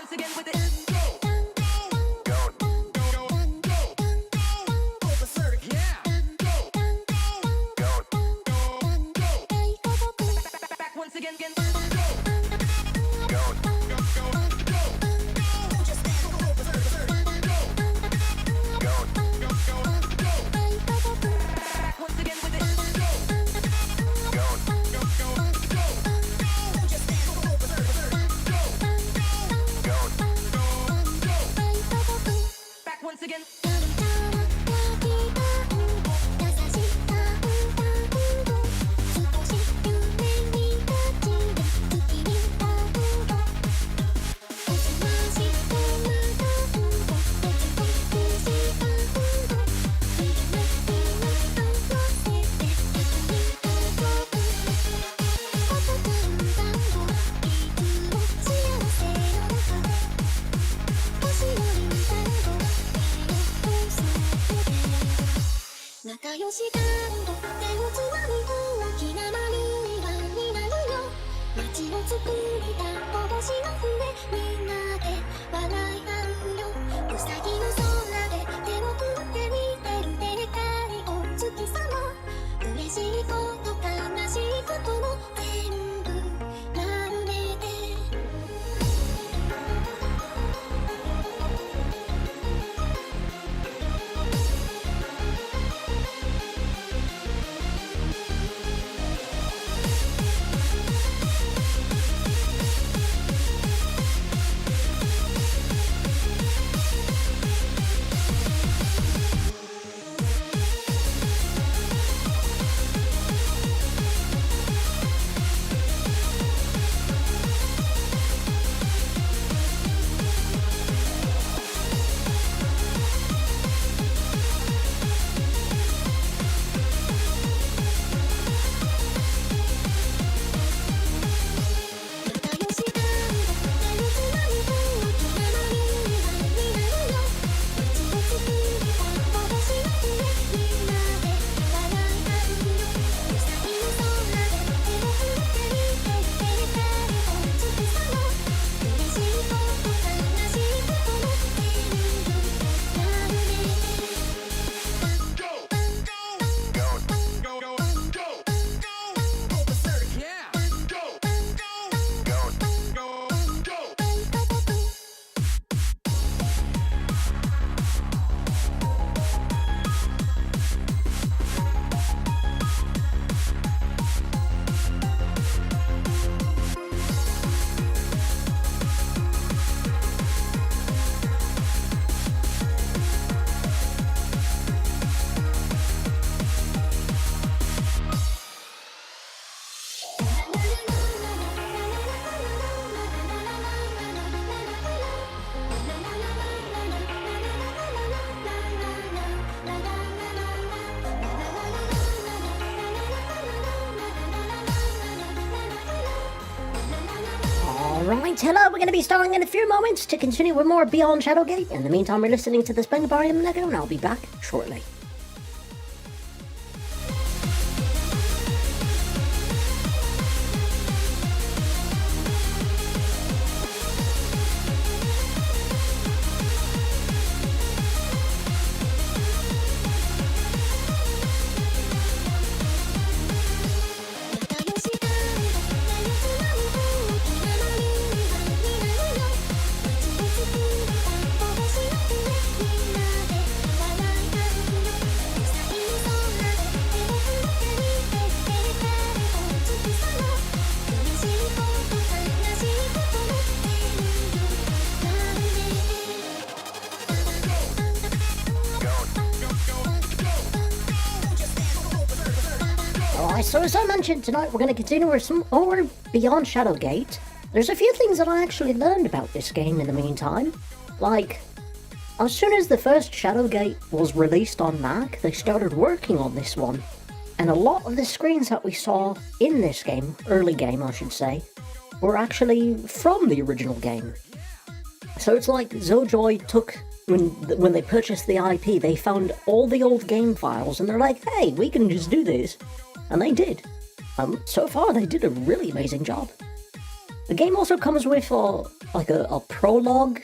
once again with it. Back once again. Once again. Alright, hello, we're going to be starting in a few moments to continue with more Beyond Shadowgate. In the meantime, we're listening to the Spring Barium Lego, and I'll be back shortly. So as I mentioned, tonight we're going to continue with some more Beyond Shadowgate. There's a few things that I actually learned about this game in the meantime. Like, as soon as the first Shadowgate was released on Mac, they started working on this one. And a lot of the screens that we saw in this game, early game I should say, were actually from the original game. So it's like Zoojoy took, when they purchased the IP, they found all the old game files and they're like, hey, we can just do this. And they did. So far, they did a really amazing job. The game also comes with a prologue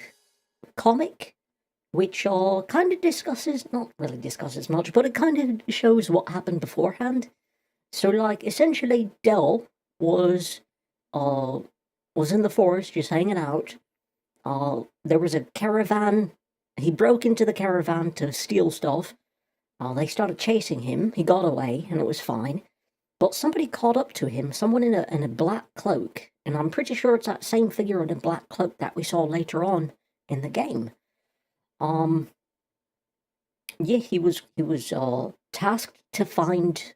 comic, which kind of discusses, not really discusses much, but it kind of shows what happened beforehand. So, like, essentially, Dell was in the forest just hanging out. There was a caravan. He broke into the caravan to steal stuff. They started chasing him. He got away, and it was fine. But somebody caught up to him, someone in a black cloak, and I'm pretty sure it's that same figure in a black cloak that we saw later on in the game. Yeah, he was tasked to find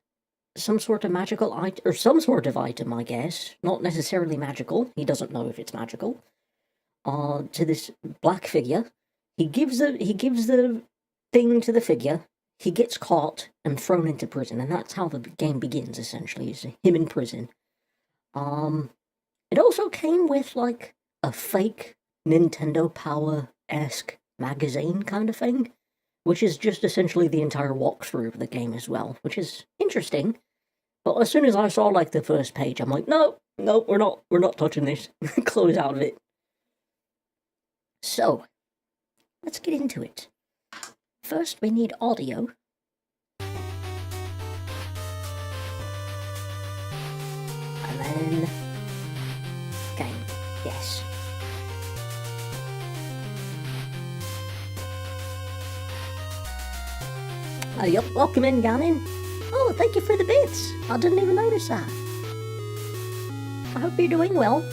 some sort of magical item, or some sort of item, I guess. Not necessarily magical. He doesn't know if it's magical. To this black figure. He gives the thing to the figure. He gets caught and thrown into prison, and that's how the game begins, essentially, is him in prison. It also came with, like, a fake Nintendo Power-esque magazine kind of thing, which is just essentially the entire walkthrough of the game as well, which is interesting. But as soon as I saw, like, the first page, I'm like, no, we're not touching this. Close out of it. So, let's get into it. First, we need audio. And then game. Yes. Yup, welcome in, Gannon. Oh, thank you for the bits. I didn't even notice that. I hope you're doing well.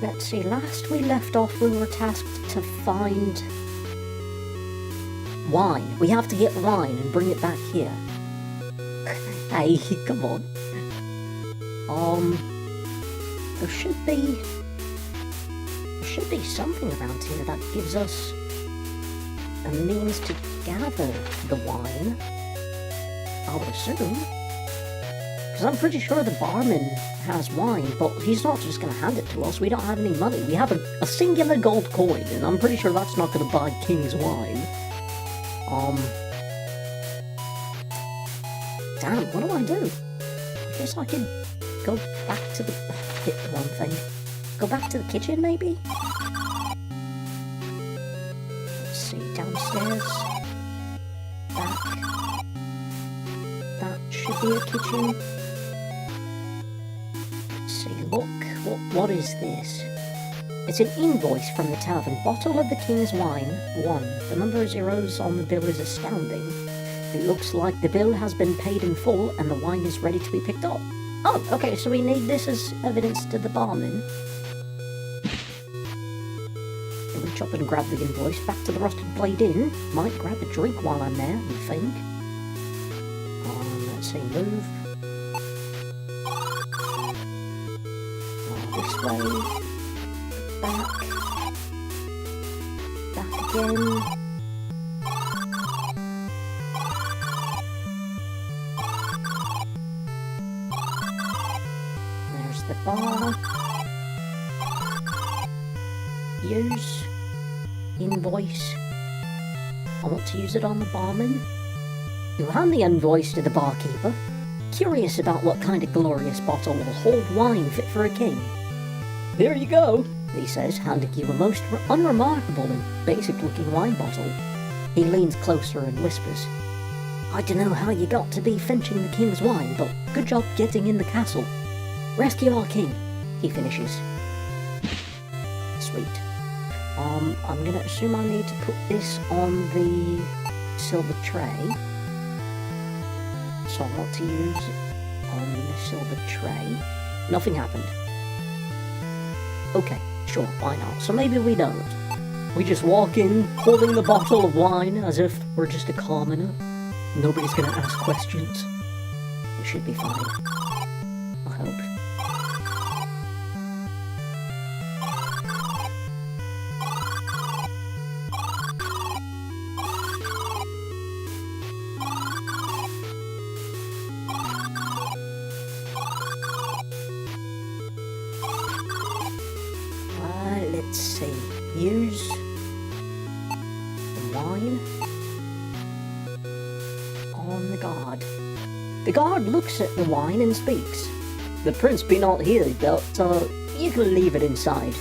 Let's see, last we left off we were tasked to find wine. We have to get wine and bring it back here. Hey, come on. There should be something around here that gives us a means to gather the wine, I would assume. Because I'm pretty sure the barman has wine, but he's not just going to hand it to us. We don't have any money. We have a singular gold coin, and I'm pretty sure that's not going to buy King's wine. Damn, what do I do? I guess I could go back to the... hit the wrong thing. Go back to the kitchen, maybe? Let's see, downstairs. Back. That should be a kitchen. Let's see, look. What is this? It's an invoice from the tavern. Bottle of the King's Wine, 1. The number of zeros on the bill is astounding. It looks like the bill has been paid in full and the wine is ready to be picked up. Oh, okay, so we need this as evidence to the barman. Reach up and grab the invoice. Back to the Rusted Blade Inn. Might grab a drink while I'm there, you think. Let's see, move. This way. Back. Back again. There's the bar. Use. Invoice. I want to use it on the barman. You hand the invoice to the barkeeper, curious about what kind of glorious bottle will hold wine fit for a king. Here you go, he says, handing you a most unremarkable and basic-looking wine bottle. He leans closer and whispers, I don't know how you got to be fetching the king's wine, but good job getting in the castle. Rescue our king, he finishes. Sweet. I'm gonna assume I need to put this on the silver tray. So I want to use it on the silver tray. Nothing happened. Okay, sure, why not? So maybe we don't. We just walk in, holding the bottle of wine as if we're just a commoner. Nobody's gonna ask questions. We should be fine. I hope. Let's see. Use wine on the guard. The guard looks at the wine and speaks. the prince be not here, but you can leave it inside.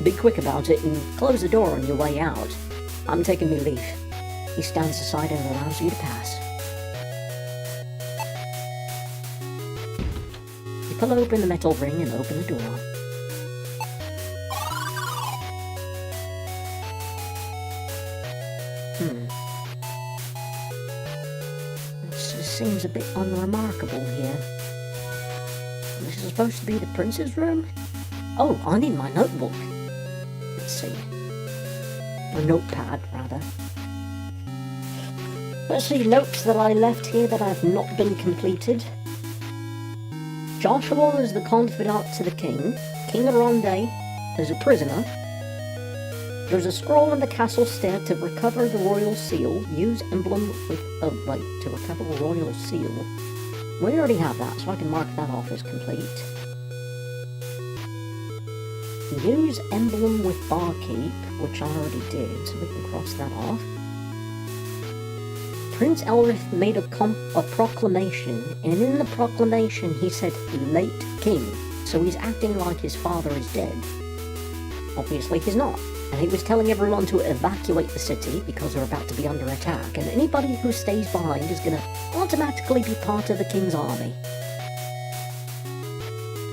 Be quick about it and close the door on your way out. I'm taking me leave. He stands aside and allows you to pass. You pull open the metal ring and open the door. This seems a bit unremarkable here. This is supposed to be the prince's room? Oh, I need my notebook. Let's see. Or notepad, rather. Let's see, notes that I left here that have not been completed. Joshua is the confidant to the king. King Aronde is a prisoner. There's a scroll in the castle stair to recover the royal seal. Use emblem with... oh, wait, to recover a royal seal. We already have that, so I can mark that off as complete. Use emblem with barkeep, which I already did, so we can cross that off. Prince Elrith made a proclamation, and in the proclamation he said, late king, so he's acting like his father is dead. Obviously he's not, and he was telling everyone to evacuate the city because they're about to be under attack, and anybody who stays behind is going to automatically be part of the king's army.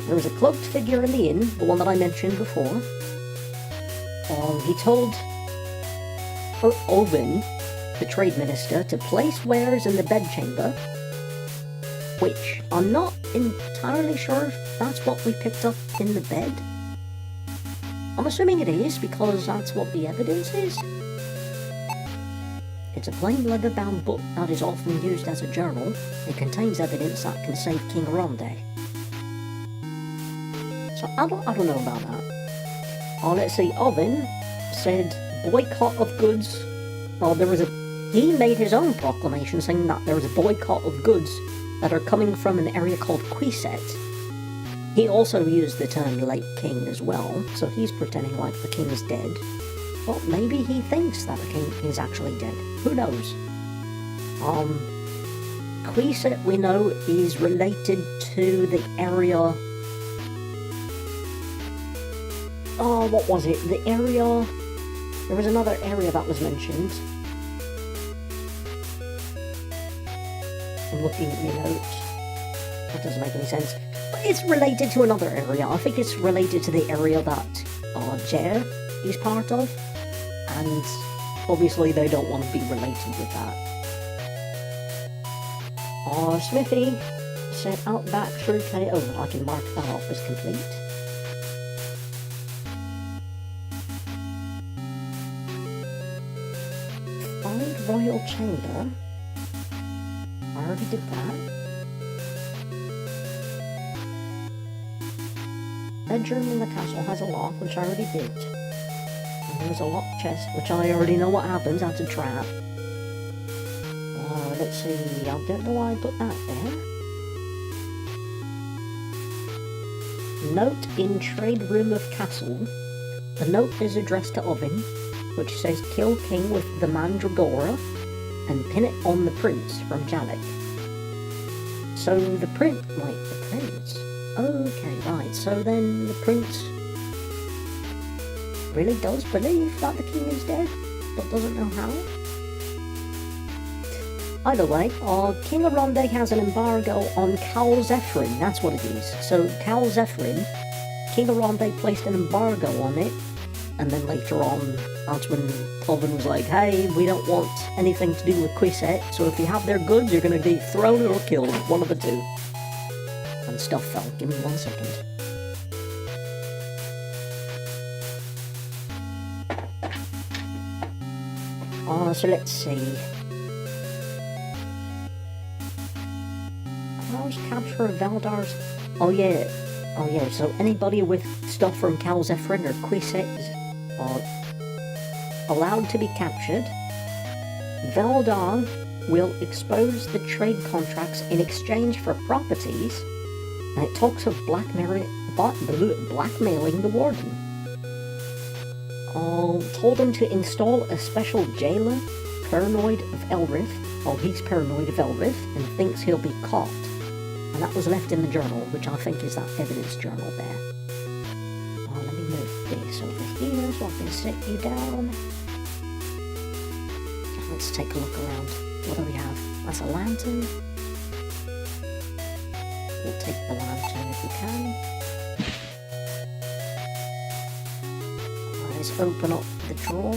There was a cloaked figure in the inn, the one that I mentioned before. He told Owen, the trade minister, to place wares in the bedchamber, which I'm not entirely sure if that's what we picked up in the bed. I'm assuming it is, because that's what the evidence is. It's a plain leather-bound book that is often used as a journal. It contains evidence that can save King Aronde. So I don't know about that. Oh, let's see, Owen said boycott of goods. Well, he made his own proclamation saying that there was a boycott of goods that are coming from an area called Quiset. He also used the term late king as well, so he's pretending like the king is dead. Well, maybe he thinks that the king is actually dead. Who knows? Quiset, we know, is related to the area... oh, what was it? The area... there was another area that was mentioned. I'm looking at my notes. That doesn't make any sense. But it's related to another area. I think it's related to the area that Jer is part of. And obviously they don't want to be related with that. Smithy said outback through KO. I can mark that off as complete. Find Royal Chamber. I already did that. Bedroom in the castle has a lock, which I already did. And there's a locked chest, which I already know what happens, that's a trap. Let's see, I don't know why I put that there. Note in trade room of castle. The note is addressed to Owen, which says kill king with the mandragora and pin it on the prince from Jalek. So the prince... wait, the prince? Okay, right, so then the prince really does believe that the king is dead, but doesn't know how? Either way, King Aronde has an embargo on Cal Zephyrin, that's what it is. So Cal Zephyrin, King Aronde placed an embargo on it, and then later on, that's when Cloven was like, hey, we don't want anything to do with Quiset, so if you have their goods, you're going to be thrown or killed, one of the two. And stuff fell. Give me 1 second. So let's see. How's capture of Valdar's... oh yeah, so anybody with stuff from Cal Zephyrin or Quiset are allowed to be captured. Valdar will expose the trade contracts in exchange for properties, and it talks of blackmailing the warden. Told him to install a special jailer, paranoid of Elrith. Oh, he's paranoid of Elrith and thinks he'll be caught. And that was left in the journal, which I think is that evidence journal there. Oh, let me move this over here so I can set you down. Let's take a look around. What do we have? That's a lantern. We'll take the lantern if we can. Let's open up the drawer.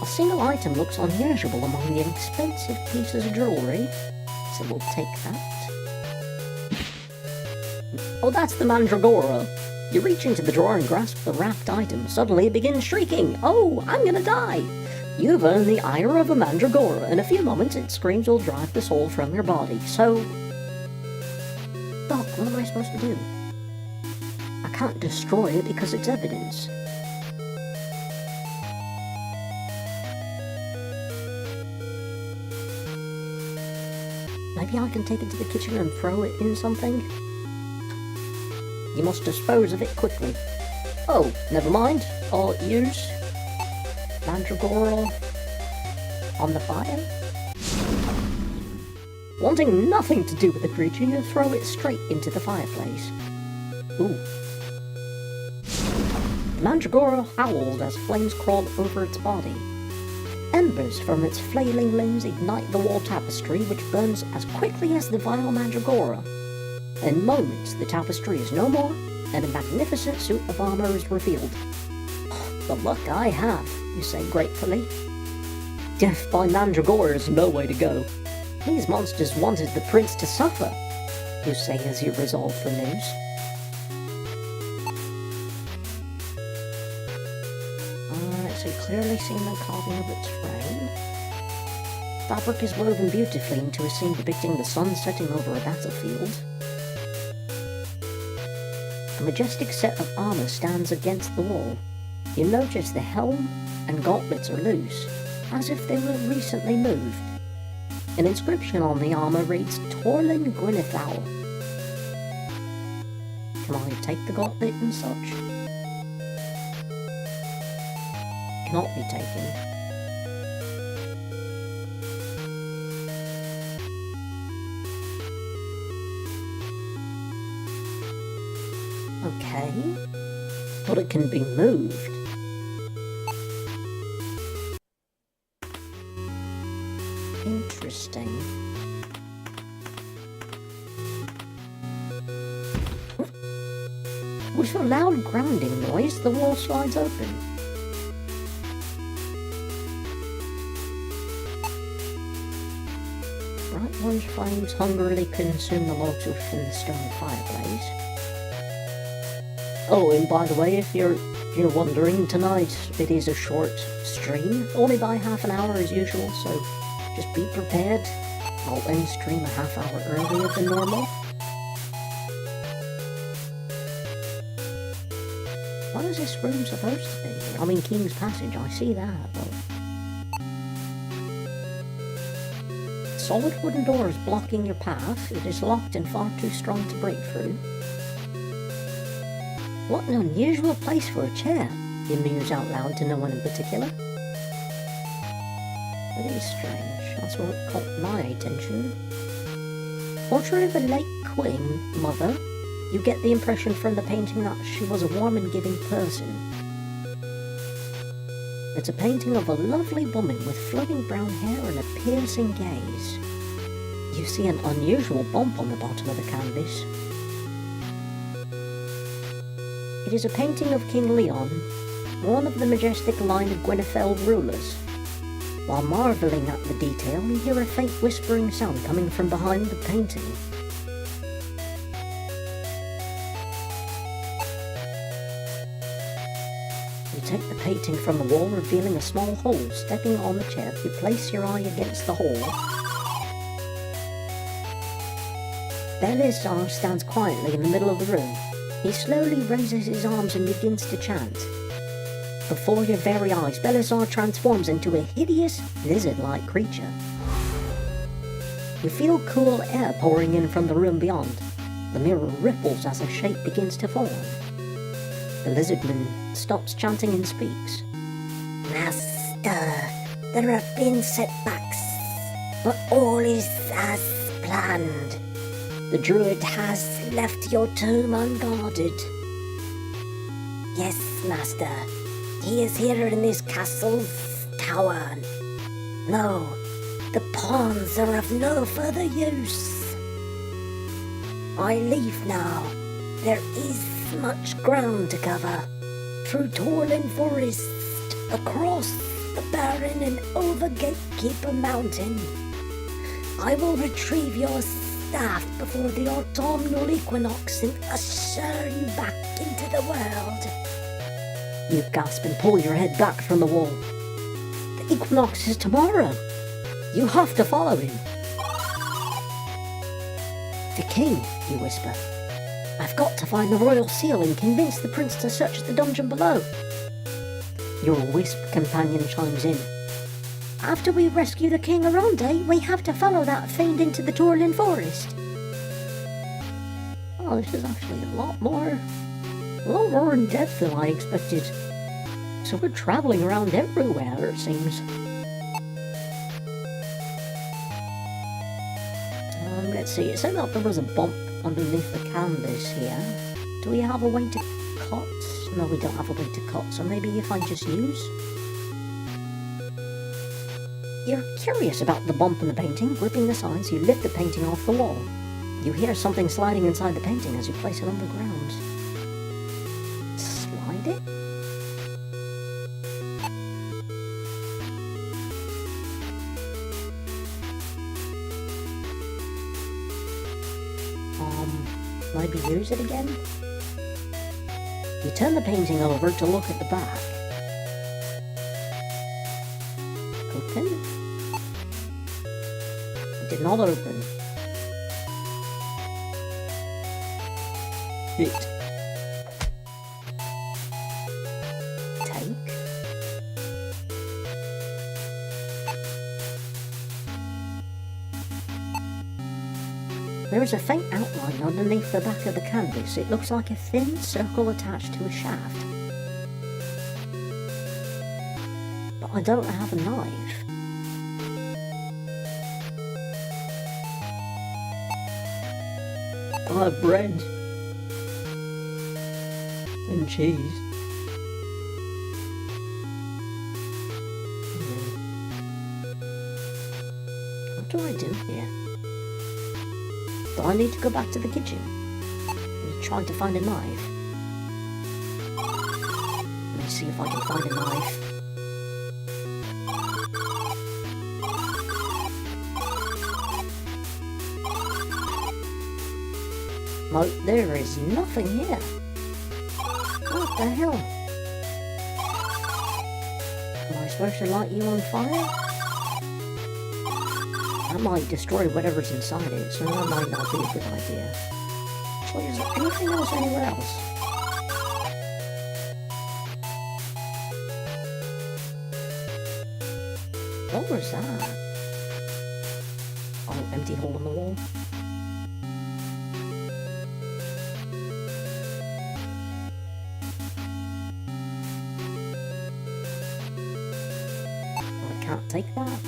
A single item looks unusual among the expensive pieces of jewellery, so we'll take that. Oh, that's the Mandragora! You reach into the drawer and grasp the wrapped item. Suddenly it begins shrieking, "Oh, I'm gonna die!" You've earned the ire of a Mandragora. In a few moments, its screams will drive the soul from your body. So... Doc, what am I supposed to do? I can't destroy it because it's evidence. Maybe I can take it to the kitchen and throw it in something? You must dispose of it quickly. Oh, never mind. I'll use Mandragora on the fire. Wanting nothing to do with the creature, you throw it straight into the fireplace. Ooh. The Mandragora howls as flames crawl over its body. Embers from its flailing limbs ignite the wall tapestry, which burns as quickly as the vile Mandragora. In moments, the tapestry is no more, and a magnificent suit of armor is revealed. The luck I have, you say gratefully. Death by Mandragora is no way to go. These monsters wanted the prince to suffer, you say as you resolve the news. So you clearly seen the carving of its frame. Fabric is woven beautifully into a scene depicting the sun setting over a battlefield. A majestic set of armor stands against the wall. You notice the helm and gauntlets are loose, as if they were recently moved. An inscription on the armor reads, Torlin Gwynethau. Can I take the gauntlet and such? Cannot be taken. Okay, but it can be moved. Interesting. With a loud grounding noise, the wall slides open. Bright orange flames hungrily consume the logs within the stone fireplace. Oh, and by the way, if you're wondering, tonight it is a short stream, only by half an hour as usual, so just be prepared. I'll end stream a half hour earlier than normal. What is this room supposed to be? I mean, King's Passage, I see that, but... Solid wooden doors blocking your path. It is locked and far too strong to break through. What an unusual place for a chair, you muse out loud to no one in particular. It is strange, that's what caught my attention. Portrait of a late queen, mother. You get the impression from the painting that she was a warm and giving person. It's a painting of a lovely woman with flowing brown hair and a piercing gaze. You see an unusual bump on the bottom of the canvas. It is a painting of King Leon, one of the majestic line of Gwynethel rulers. While marvelling at the detail, you hear a faint whispering sound coming from behind the painting. You take the painting from the wall, revealing a small hole. Stepping on the chair, you place your eye against the hole. Belisar stands quietly in the middle of the room. He slowly raises his arms and begins to chant. Before your very eyes, Belisar transforms into a hideous, lizard-like creature. You feel cool air pouring in from the room beyond. The mirror ripples as a shape begins to form. The lizardman stops chanting and speaks. Master, there have been setbacks. but all is as planned. The druid has left your tomb unguarded. Yes, master. He is here in this castle's tower. No, the pawns are of no further use. I leave now. There is much ground to cover. Through Torlin Forest, across the barren and over Gatekeeper Mountain. I will retrieve your staff before the autumnal equinox and usher you back into the world. You gasp and pull your head back from the wall. The equinox is tomorrow. You have to follow him. The king, you whisper. I've got to find the royal seal and convince the prince to search the dungeon below. Your wisp companion chimes in. After we rescue the King Aronde, we have to follow that fiend into the Torlin Forest. Oh, this is actually a lot more in depth than I expected. So we're travelling around everywhere, it seems. Let's see, it said that there was a bump underneath the canvas here. Do we have a way to cut? No, we don't have a way to cut, so maybe if I just use... You're curious about the bump in the painting. Gripping the sides, you lift the painting off the wall. You hear something sliding inside the painting as you place it on the ground. Slide it? Maybe use it again? You turn the painting over to look at the back. Open? It did not open. Hit. Take. There is a faint outline underneath the back of the canvas. It looks like a thin circle attached to a shaft. But I don't have a knife. I have bread. And cheese. What do I do here? Do I need to go back to the kitchen? I'm trying to find a knife. Let me see if I can find a knife. No, there is nothing here. What the hell? Am I supposed to light you on fire? That might destroy whatever's inside it, so that might not be a good idea. Actually, is there anything else anywhere else? What was that? Oh, empty hole in the wall. I can't take that.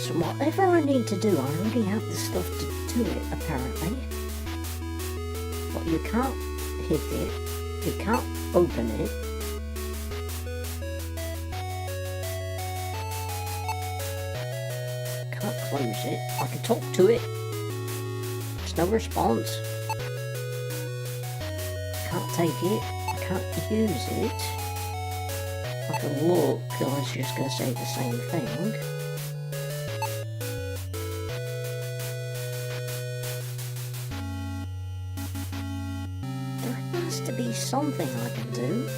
So whatever I need to do, I already have the stuff to do it, apparently. But you can't hit it, you can't open it. Can't close it. I can talk to it. There's no response. Can't take it, I can't use it. I can look, I was just going to say the same thing. There has to be something I can do.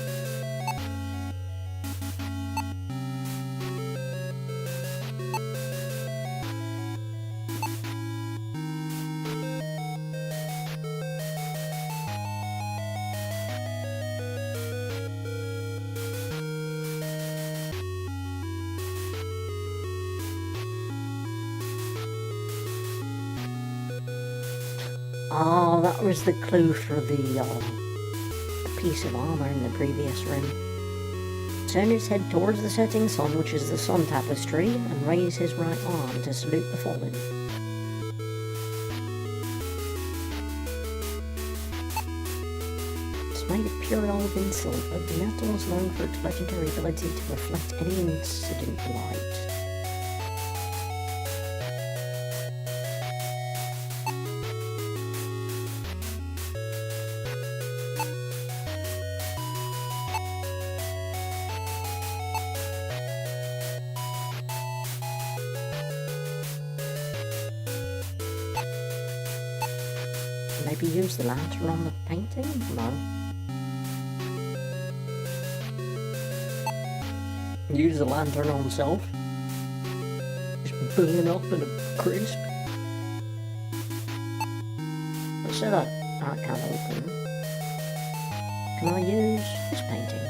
that was the clue for the piece of armour in the previous room. Turn his head towards the setting sun, which is the sun tapestry, and raise his right arm to salute the fallen. It's made of pure elven silver. The metal is known for its legendary ability to reflect any incident light. Maybe use the lantern on the painting? No. Use the lantern on self. Just burn up in a crisp. Let's say that can't open. Can I use this painting?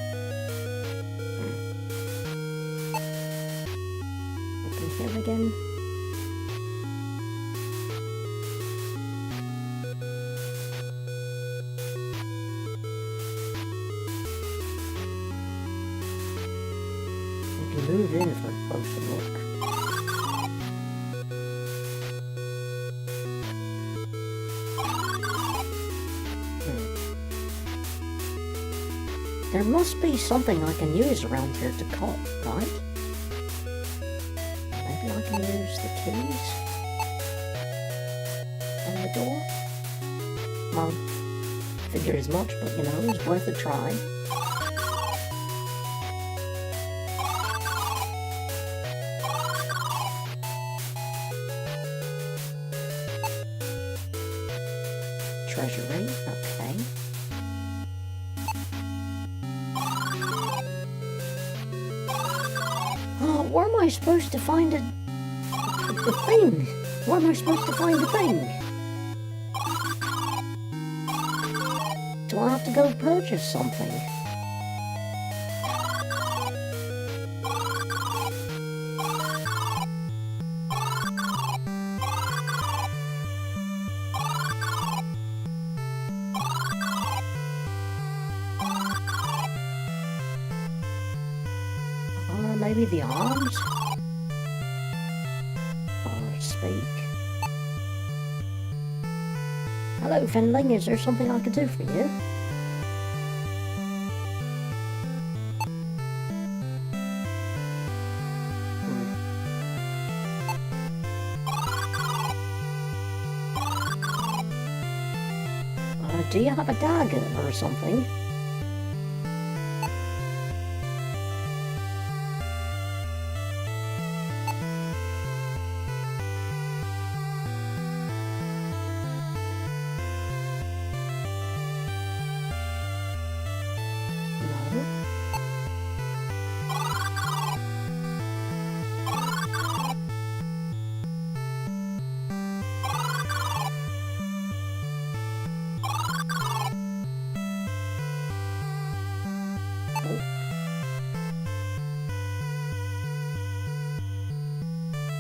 Open here again. Move in for a closer look. There must be something I can use around here to cut, right? Maybe I can use the keys on the door? Well, figure as much, but you know, it's worth a try. Treasury, okay. Oh, where am I supposed to find the thing? Where am I supposed to find the thing? Do I have to go purchase something? Maybe the arms? Or speak. Hello, Fenling, is there something I could do for you? Do you have a dagger or something?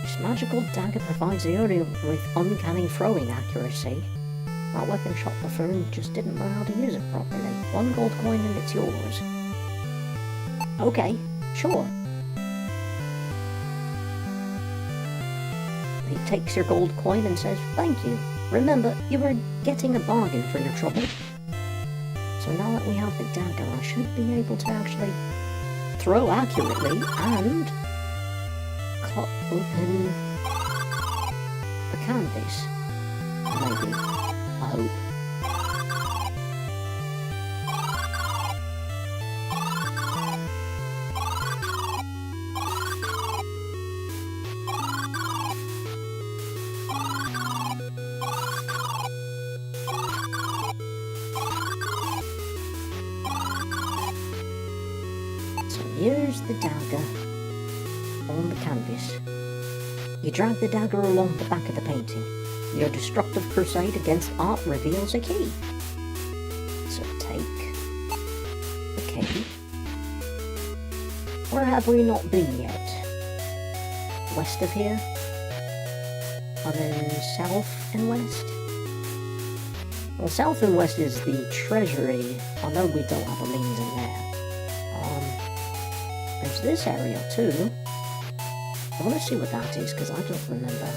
This magical dagger provides the owner with uncanny throwing accuracy. That weapon shop buffoon just didn't know how to use it properly. 1 gold coin and it's yours. Okay, sure. He takes your gold coin and says, "Thank you. Remember, you were getting a bargain for your trouble." So now that we have the dagger, I should be able to actually throw accurately and cut open the canvas. Maybe. I hope. So here's the dagger on the canvas. You drag the dagger along the back of the painting. Your destructive crusade against art reveals a key. So take the key. Where have we not been yet? West of here? And then south and west? Well, south and west is the treasury. I know we don't have a means in there. There's this area too. I want to see what that is, because I don't remember.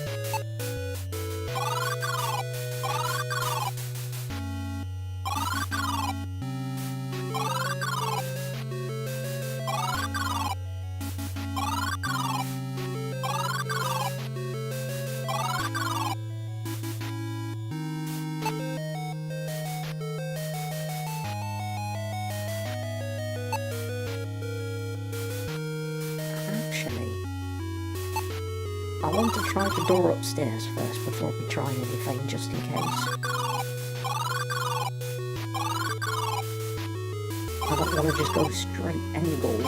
I want to try the door upstairs first before we try anything, just in case. I don't want to just go straight angle.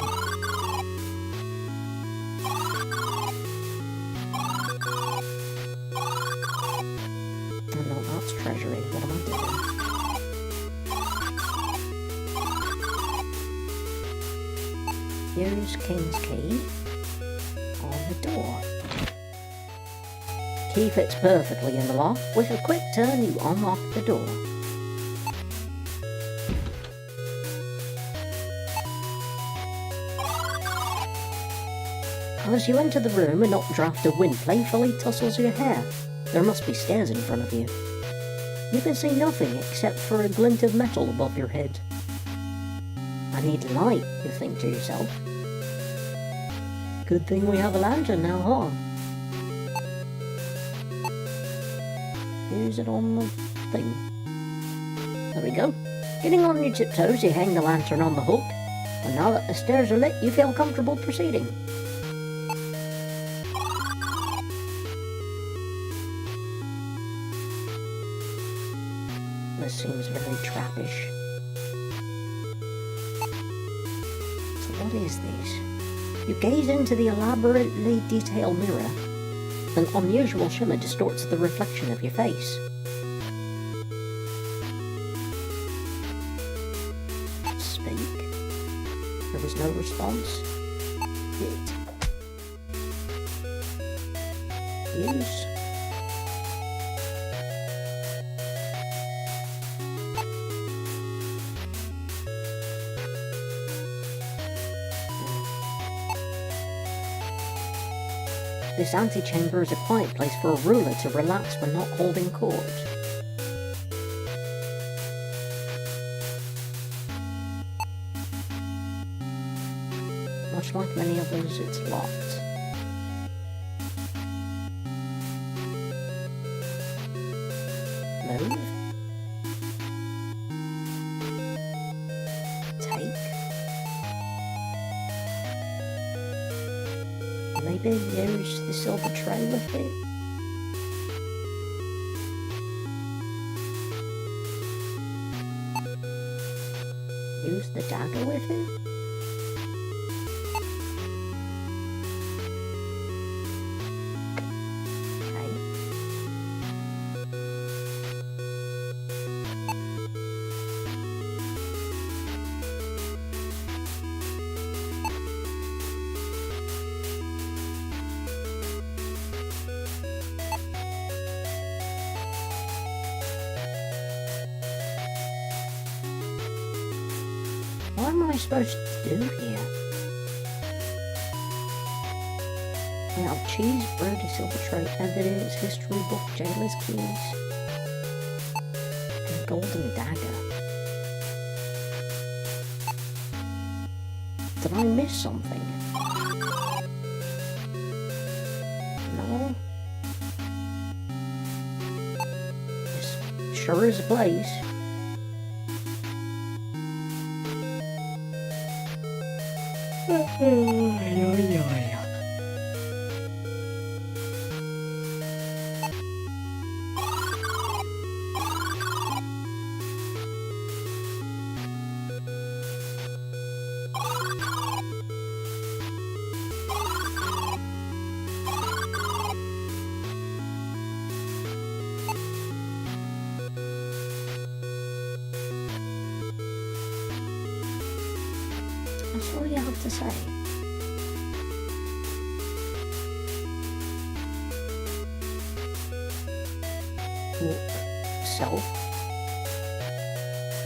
Oh no, that's treasury. What am I doing? Here's King's Key on the door. Key fits perfectly in the lock. With a quick turn, you unlock the door. As you enter the room, an updraft of wind playfully tussles your hair. There must be stairs in front of you. You can see nothing except for a glint of metal above your head. I need light, you think to yourself. Good thing we have a lantern now, huh? Use it on the thing. There we go. Getting on your tiptoes, you hang the lantern on the hook, and now that the stairs are lit, you feel comfortable proceeding. This seems very trappish. So what is this? You gaze into the elaborately detailed mirror. An unusual shimmer distorts the reflection of your face. Speak. There was no response. Hit. Use. This antechamber is a quiet place for a ruler to relax when not holding court. Much like many others, it's locked. Move. Take. Maybe use the silver tray with it. Use the dagger with it. Okay. What am I supposed to do here? We have cheese, bread, a silver tray, evidence, history book, jailer's keys, and a golden dagger. Did I miss something? No? This sure is a place. That's all you have to say. Walk. Self.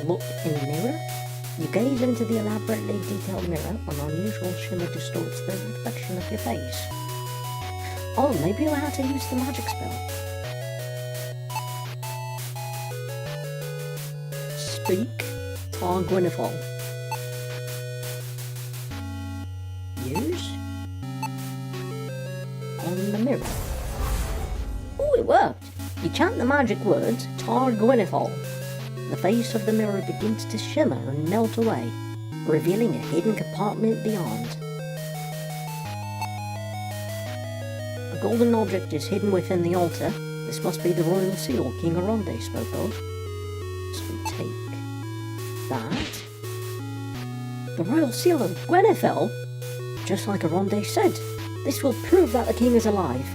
Look in the mirror. You gaze into the elaborately detailed mirror. An unusual shimmer distorts the reflection of your face. Oh, maybe you know how to use the magic spell. Speak, Tar Gwynethol. Use on the mirror. Oh, it worked! You chant the magic words, Tar Gwynethol. The face of the mirror begins to shimmer and melt away, revealing a hidden compartment beyond. A golden object is hidden within the altar. This must be the royal seal King Aronde spoke of. So we take that. The royal seal of Gwenethel? Just like Aronde said, this will prove that the king is alive.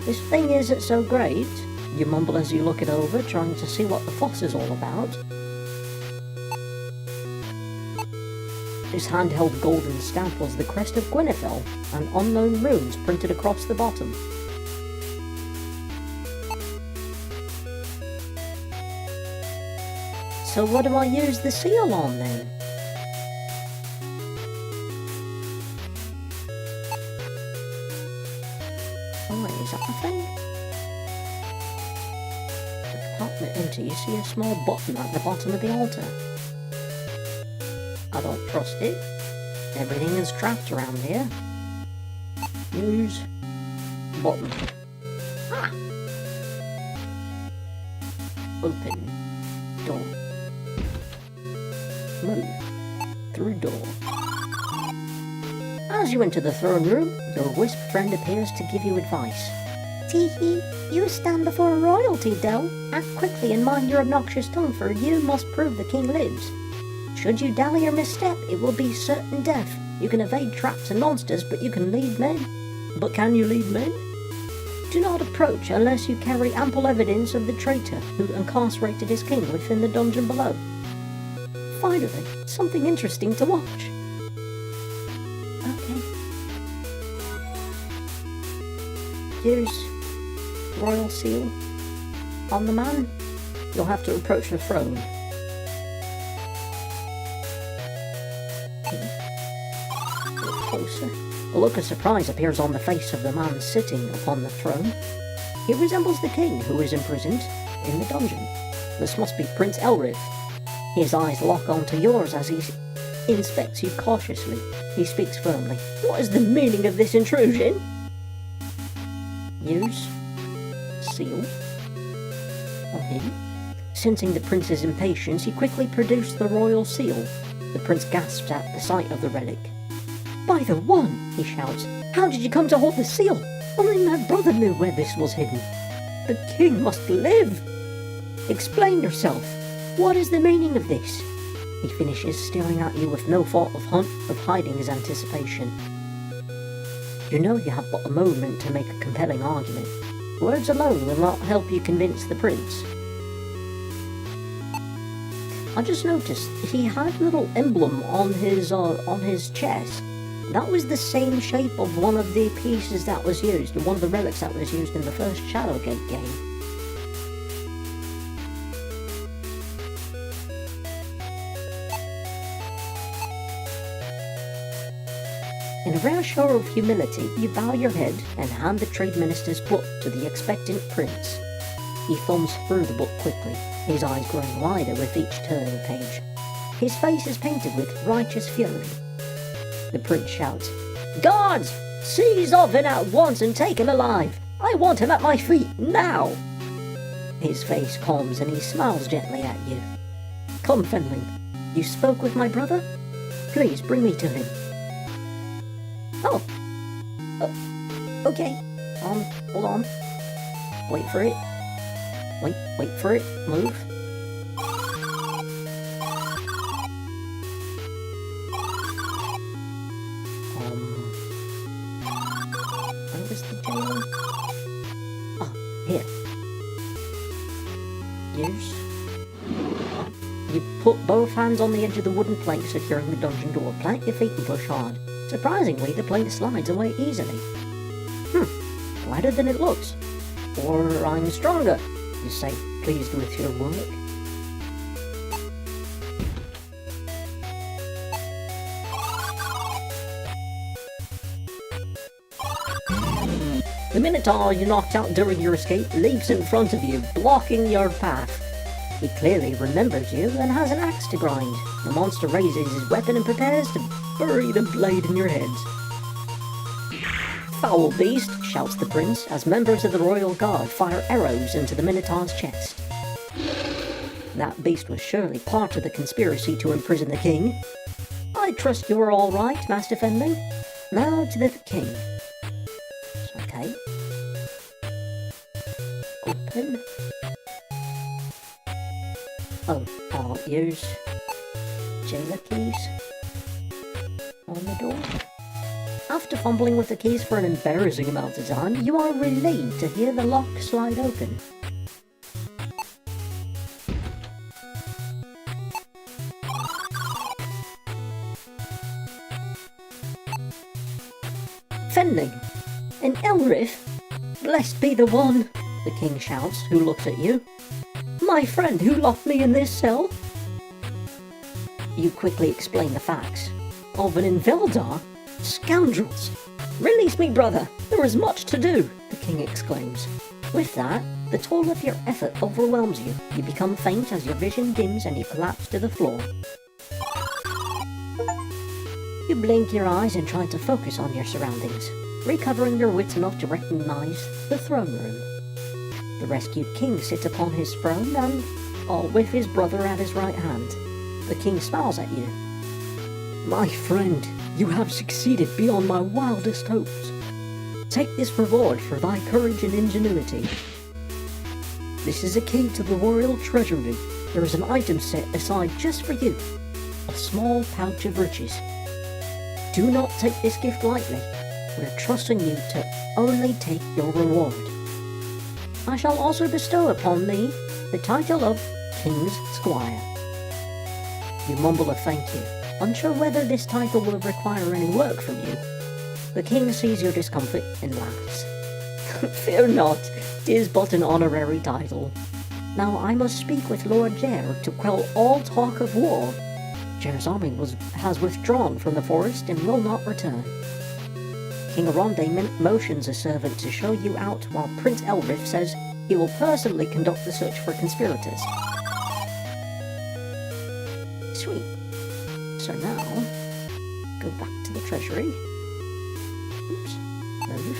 This thing isn't so great. You mumble as you look it over, trying to see what the fuss is all about. This handheld golden stamp was the crest of Gwenethel, and unknown runes printed across the bottom. So what do I use the seal on then? Oh, is that the thing? Enter, you see a small button at the bottom of the altar. I don't trust it. Everything is trapped around here. Use button. Ah! Open door. Move through door. As you enter the throne room, your wisp friend appears to give you advice. Tee-hee, you stand before royalty, Del. Act quickly and mind your obnoxious tongue, for you must prove the king lives. Should you dally or misstep, it will be certain death. You can evade traps and monsters, but you can lead men. But can you lead men? Do not approach unless you carry ample evidence of the traitor who incarcerated his king within the dungeon below. Finally, something interesting to watch. Okay. Use royal seal on the man. You'll have to approach the throne. A little closer. A look of surprise appears on the face of the man sitting upon the throne. He resembles the king who is imprisoned in the dungeon. This must be Prince Elrith. His eyes lock onto yours as he inspects you cautiously. He speaks firmly. What is the meaning of this intrusion? Use seal on him. Sensing the prince's impatience, he quickly produced the royal seal. The prince gasps at the sight of the relic. By the one, he shouts, how did you come to hold the seal? Only my brother knew where this was hidden. The king must live. Explain yourself. What is the meaning of this? He finishes, staring at you with no thought of hiding his anticipation. You know you have but a moment to make a compelling argument. Words alone will not help you convince the prince. I just noticed he had a little emblem on his chest. That was the same shape of one of the pieces that was used, one of the relics that was used in the first Shadowgate game. In a rare show of humility, you bow your head and hand the trade minister's book to the expectant prince. He thumbs through the book quickly, his eyes growing wider with each turning page. His face is painted with righteous fury. The prince shouts, Guards! Seize Oven at once and take him alive! I want him at my feet, now! His face calms and he smiles gently at you. Come, Fenling, you spoke with my brother? Please bring me to him. Oh. Okay. Hold on. Wait for it. Wait for it. Move. Where was the jail? Ah, here. Use. You put both hands on the edge of the wooden plank securing the dungeon door. Plant your feet and push hard. Surprisingly, the plank slides away easily. Lighter than it looks. Or I'm stronger, you say, pleased with your work. The Minotaur you knocked out during your escape leaps in front of you, blocking your path. He clearly remembers you and has an axe to grind. The monster raises his weapon and prepares to bury the blade in your head. Foul beast, shouts the prince, as members of the royal guard fire arrows into the Minotaur's chest. That beast was surely part of the conspiracy to imprison the king. I trust you're all right, Master Fenling. Now to the king. Okay. Open. Oh, I'll use jailer keys on the door. After fumbling with the keys for an embarrassing amount of time, you are relieved to hear the lock slide open. Fenling, an Elrith? Blessed be the one, the king shouts, who looks at you. My friend who locked me in this cell? You quickly explain the facts. Of an Inveldar? Scoundrels! Release me, brother! There is much to do, the king exclaims. With that, the toll of your effort overwhelms you. You become faint as your vision dims and you collapse to the floor. You blink your eyes and try to focus on your surroundings, recovering your wits enough to recognize the throne room. The rescued king sits upon his throne and, all with his brother at his right hand. The king smiles at you. My friend, you have succeeded beyond my wildest hopes. Take this reward for thy courage and ingenuity. This is a key to the royal treasury. There is an item set aside just for you. A small pouch of riches. Do not take this gift lightly. We're trusting you to only take your reward. I shall also bestow upon thee the title of King's Squire. You mumble a thank you, unsure whether this title will require any work from you. The king sees your discomfort and laughs. Fear not, 'tis but an honorary title. Now I must speak with Lord Ger to quell all talk of war. Ger's army has withdrawn from the forest and will not return. King Aronde motions a servant to show you out while Prince Elrith says he will personally conduct the search for conspirators. Sweet. So now, go back to the treasury. Oops. Move.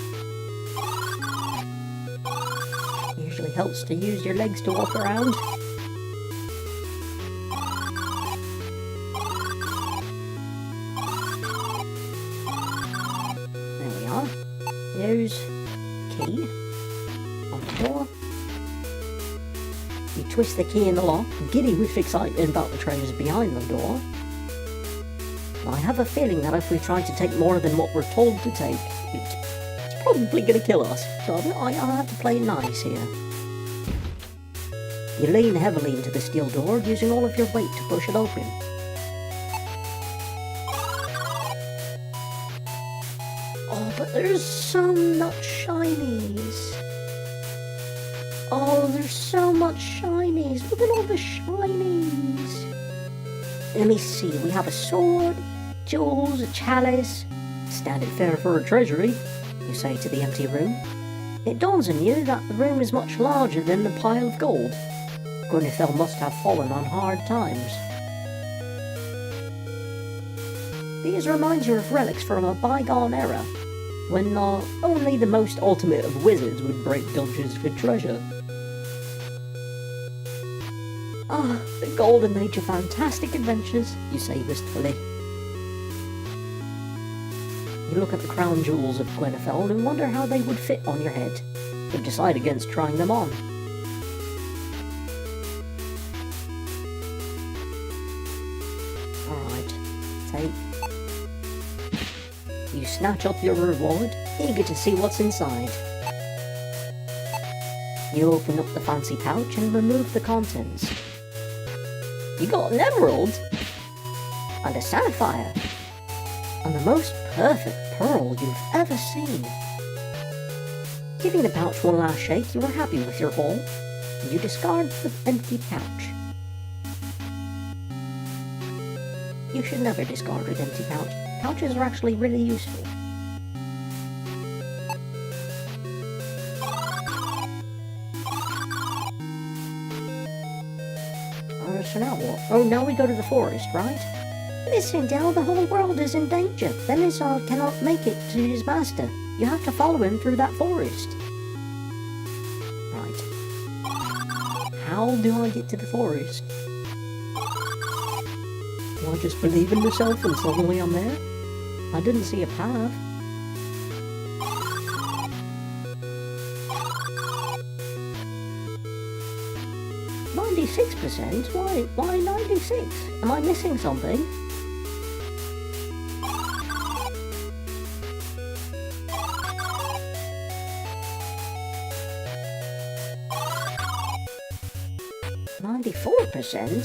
Usually helps to use your legs to walk around. Use key on the door. You twist the key in the lock, giddy with excitement about the treasures behind the door. I have a feeling that if we try to take more than what we're told to take, it's probably going to kill us. So I'll have to play nice here. You lean heavily into the steel door, using all of your weight to push it open. Oh, but there's so much shinies. Oh, there's so much shinies. Look at all the shinies. Let me see. We have a sword, jewels, a chalice. Standard fare for a treasury, you say to the empty room. It dawns on you that the room is much larger than the pile of gold. Gwynethel must have fallen on hard times. These remind you of relics from a bygone era, when only the most ultimate of wizards would break dungeons for treasure. Ah, the golden age of fantastic adventures, you say wistfully. You look at the crown jewels of Gwynethel and wonder how they would fit on your head, but decide against trying them on. Alright, take. You snatch up your reward, eager to see what's inside. You open up the fancy pouch and remove the contents. You got an emerald, and a sapphire, and the most perfect pearl you've ever seen. Giving the pouch one last shake, you are happy with your haul, and you discard the empty pouch. You should never discard an empty pouch. Pouches are actually really useful. So now what? Oh, now we go to the forest, right? Listen, Dell, the whole world is in danger. Belisar cannot make it to his master. You have to follow him through that forest. Right. How do I get to the forest? Do I just believe in myself and suddenly I'm there? I didn't see a path. %? Why 96? Am I missing something? %?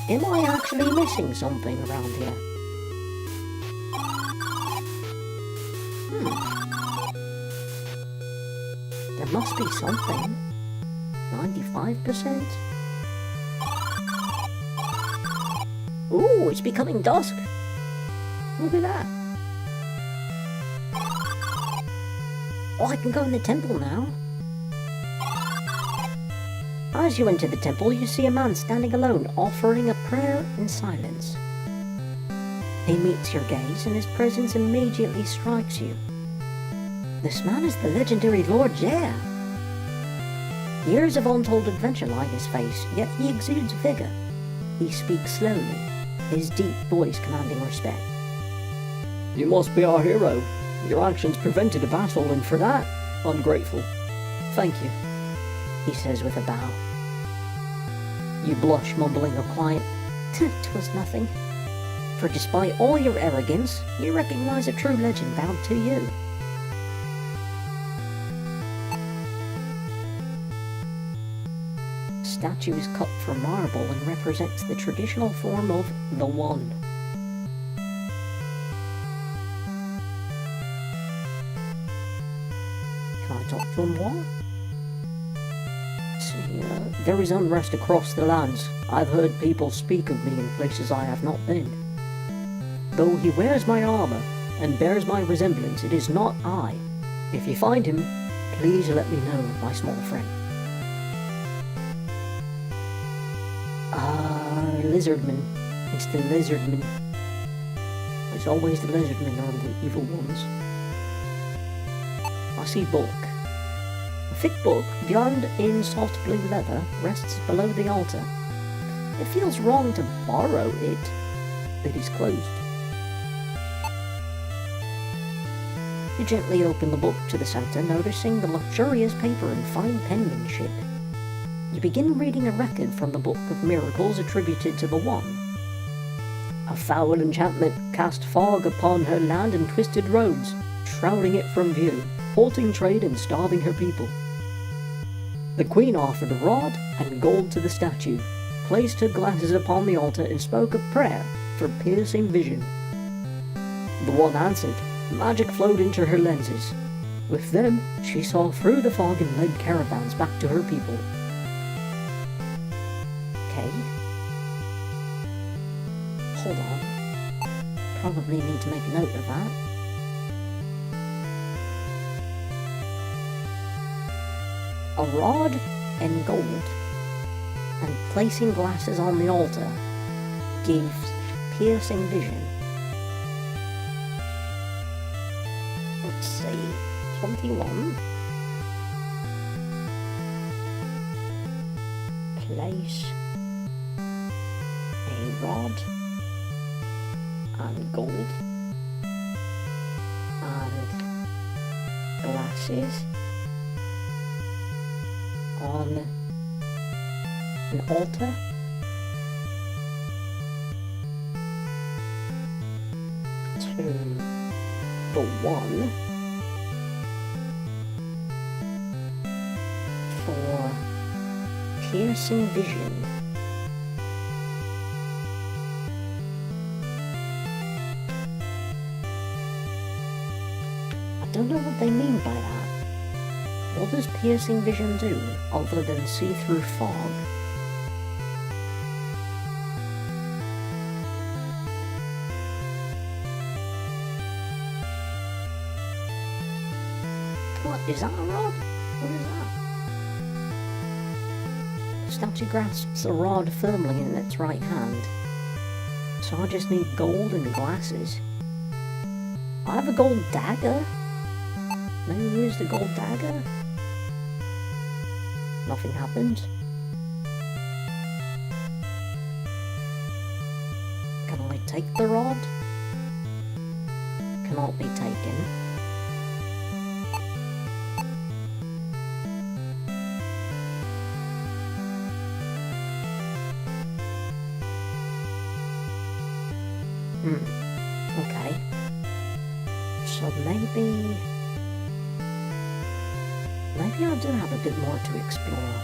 Am I actually missing something around here? There must be something. 95%? Ooh, it's becoming dusk. Look at that. Oh, I can go in the temple now. As you enter the temple, you see a man standing alone, offering a prayer in silence. He meets your gaze, and his presence immediately strikes you. This man is the legendary Lord Jer. Years of untold adventure lie his face, yet he exudes vigor. He speaks slowly, his deep voice commanding respect. You must be our hero. Your actions prevented a battle, and for that, I'm grateful. Thank you, he says with a bow. You blush, mumbling a quiet, "'Twas nothing." For despite all your arrogance, you recognize a true legend bowed to you. The statue is cut from marble and represents the traditional form of the One. Can I talk to him more? There is unrest across the lands. I've heard people speak of me in places I have not been. Though he wears my armor and bears my resemblance, it is not I. If you find him, please let me know, my small friend. Lizardmen. It's the lizardmen. It's always the lizardmen are the evil ones. I see book. A thick book, bound in soft blue leather, rests below the altar. It feels wrong to borrow it. It is closed. You gently open the book to the center, noticing the luxurious paper and fine penmanship. You begin reading a record from the Book of Miracles attributed to the One. A foul enchantment cast fog upon her land and twisted roads, shrouding it from view, halting trade and starving her people. The Queen offered a rod and gold to the statue, placed her glasses upon the altar and spoke a prayer for piercing vision. The One answered. Magic flowed into her lenses. With them, she saw through the fog and led caravans back to her people. Okay. Hold on. Probably need to make a note of that. A rod and gold, and placing glasses on the altar gives piercing vision. Let's see, 21. Place a rod and gold and glasses on an altar to the One for piercing vision. I don't know what they mean by that. What does piercing vision do, other than see through fog? What, is that a rod? What is that? statue grasps a rod firmly in its right hand. So I just need gold and glasses. I have a gold dagger. Maybe use the gold dagger? Nothing happened. Can I take the rod? Cannot be taken. Okay. So maybe I do have a bit more to explore.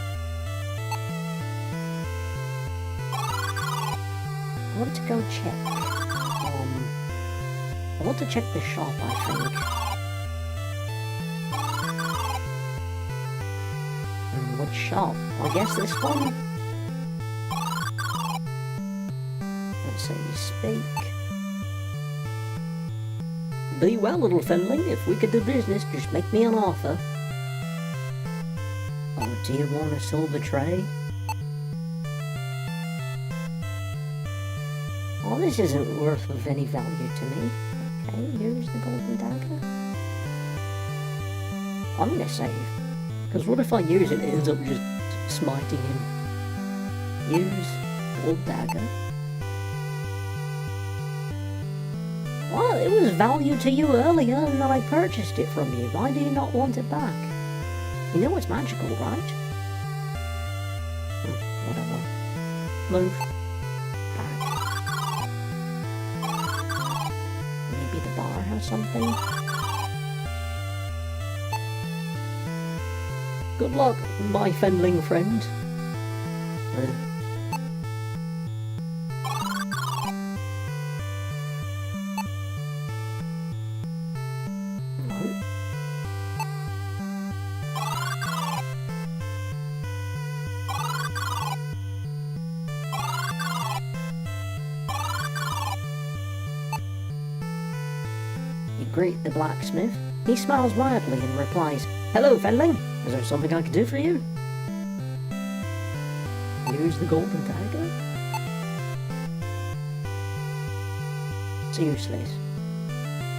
I want to go check. I want to check the shop, I think. Which shop? I guess this one? Let's see, speak. Be well, little Fenling. If we could do business, just make me an offer. Oh, do you want a silver tray? Oh, this isn't worth of any value to me. Okay, here's the golden dagger. I'm gonna save. Because what if I use it, it ends up just smiting him. Use gold dagger. Well, it was value to you earlier and then I purchased it from you. Why do you not want it back? You know it's magical, right? Whatever. Move. Back. Maybe the bar has something? Good luck, my Fenling friend. Greet the blacksmith. He smiles widely and replies, "Hello, Fenling. Is there something I can do for you?" Use the golden dagger? It's useless.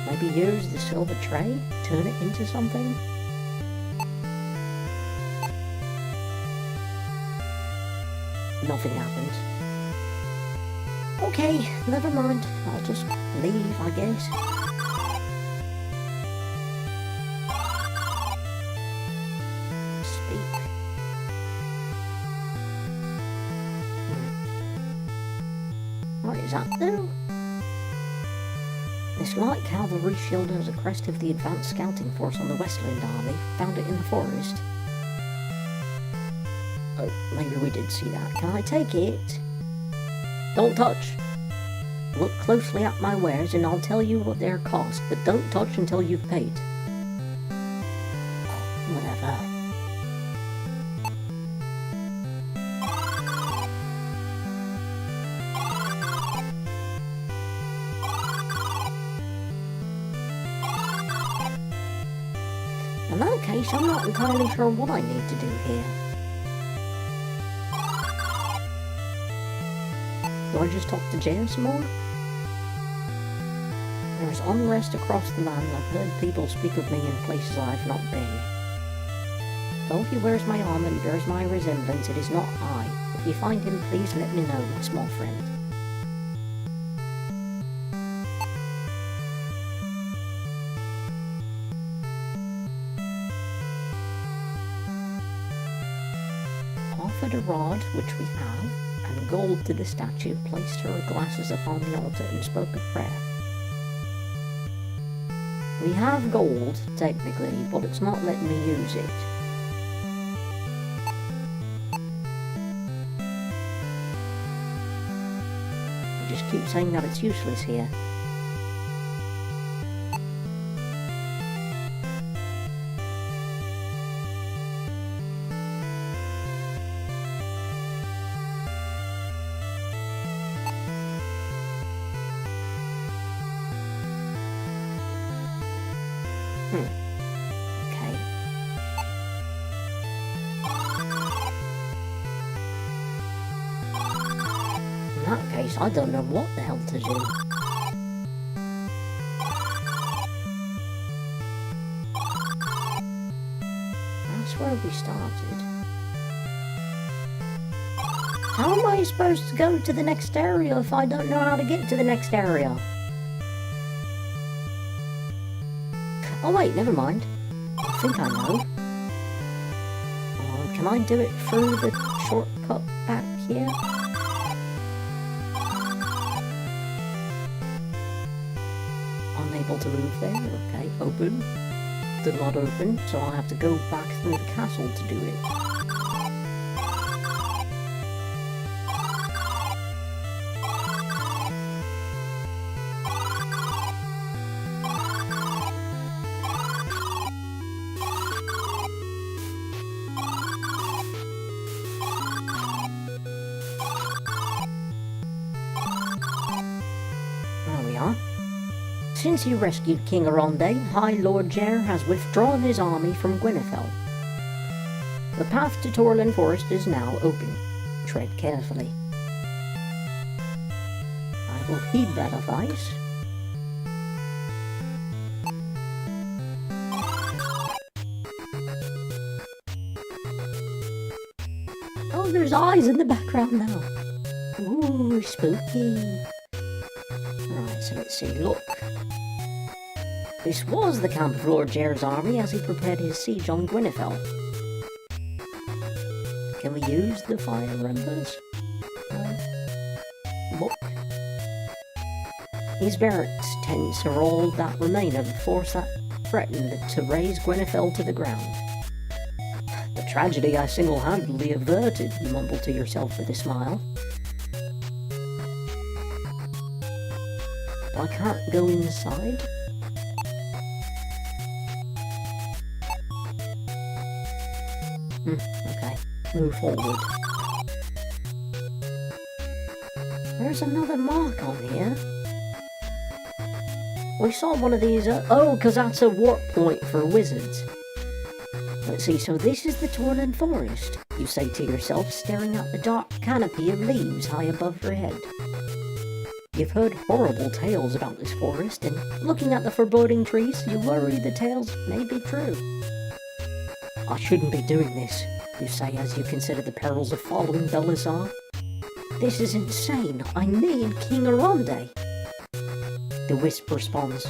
Maybe use the silver tray? Turn it into something? Nothing happened. Okay, never mind. I'll just leave, I guess. What is that do? This light cavalry shield has a crest of the advanced scouting force on the Westland Army. Found it in the forest. Oh, maybe we did see that. Can I take it? Don't touch. Look closely at my wares and I'll tell you what they're cost, but don't touch until you've paid. Whatever. In that case, I'm not entirely sure what I need to do here. Do I just talk to Jay some more? There is unrest across the land. I've heard people speak of me in places I've not been. Though he wears my arm and bears my resemblance, it is not I. If you find him, please let me know, my small friend. Offered a rod, which we have, and gold to the statue, placed her glasses upon the altar and spoke a prayer. We have gold, technically, but it's not letting me use it. I just keep saying that it's useless here. Okay. place, I don't know what the hell to do. That's where we started. How am I supposed to go to the next area if I don't know how to get to the next area? Oh wait, never mind. I think I know. Can I do it through the shortcut back here? Unable to move there. Okay, open. Did not open, so I'll have to go back through the castle to do it. Since you rescued King Aronde, High Lord Ger has withdrawn his army from Gwynethel. The path to Torlin Forest is now open. Tread carefully. I will heed that advice. Oh, there's eyes in the background now. Ooh, spooky. Right, so let's see, look. This was the camp of Lord Ger's army as he prepared his siege on Gwynethel. Can we use the fire embers? Look. His barracks tents are all that remain of the force that threatened to raise Gwynethel to the ground. The tragedy I single-handedly averted, you mumbled to yourself with a smile. I can't go inside? Okay, move forward. There's another mark on here. We saw one of these, oh, because that's a warp point for wizards. Let's see, so this is the Torlin Forest, you say to yourself, staring at the dark canopy of leaves high above your head. You've heard horrible tales about this forest, and looking at the foreboding trees, you worry the tales may be true. I shouldn't be doing this, you say as you consider the perils of following Belisar. This is insane. I need King Aronde. The wisp responds,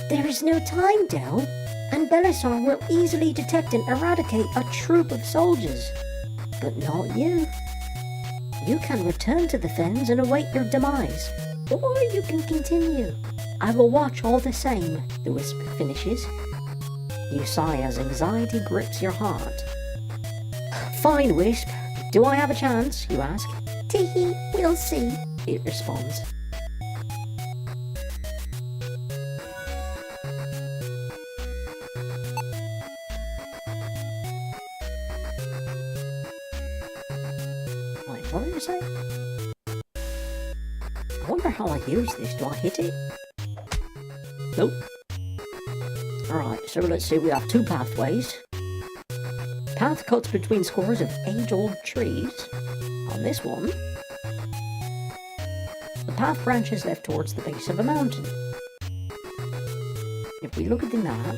There is no time, Del, and Belisar will easily detect and eradicate a troop of soldiers. But not you. You can return to the Fens and await your demise, or you can continue. I will watch all the same, the wisp finishes. You sigh as anxiety grips your heart. Fine, Wisp. Do I have a chance, you ask? Tee-hee, we'll see, it responds. Wait, what did you say? I wonder how I use this. Do I hit it? Nope. Alright, so let's see, we have two pathways. Path cuts between scores of age-old trees. On this one, the path branches left towards the base of a mountain. If we look at the map,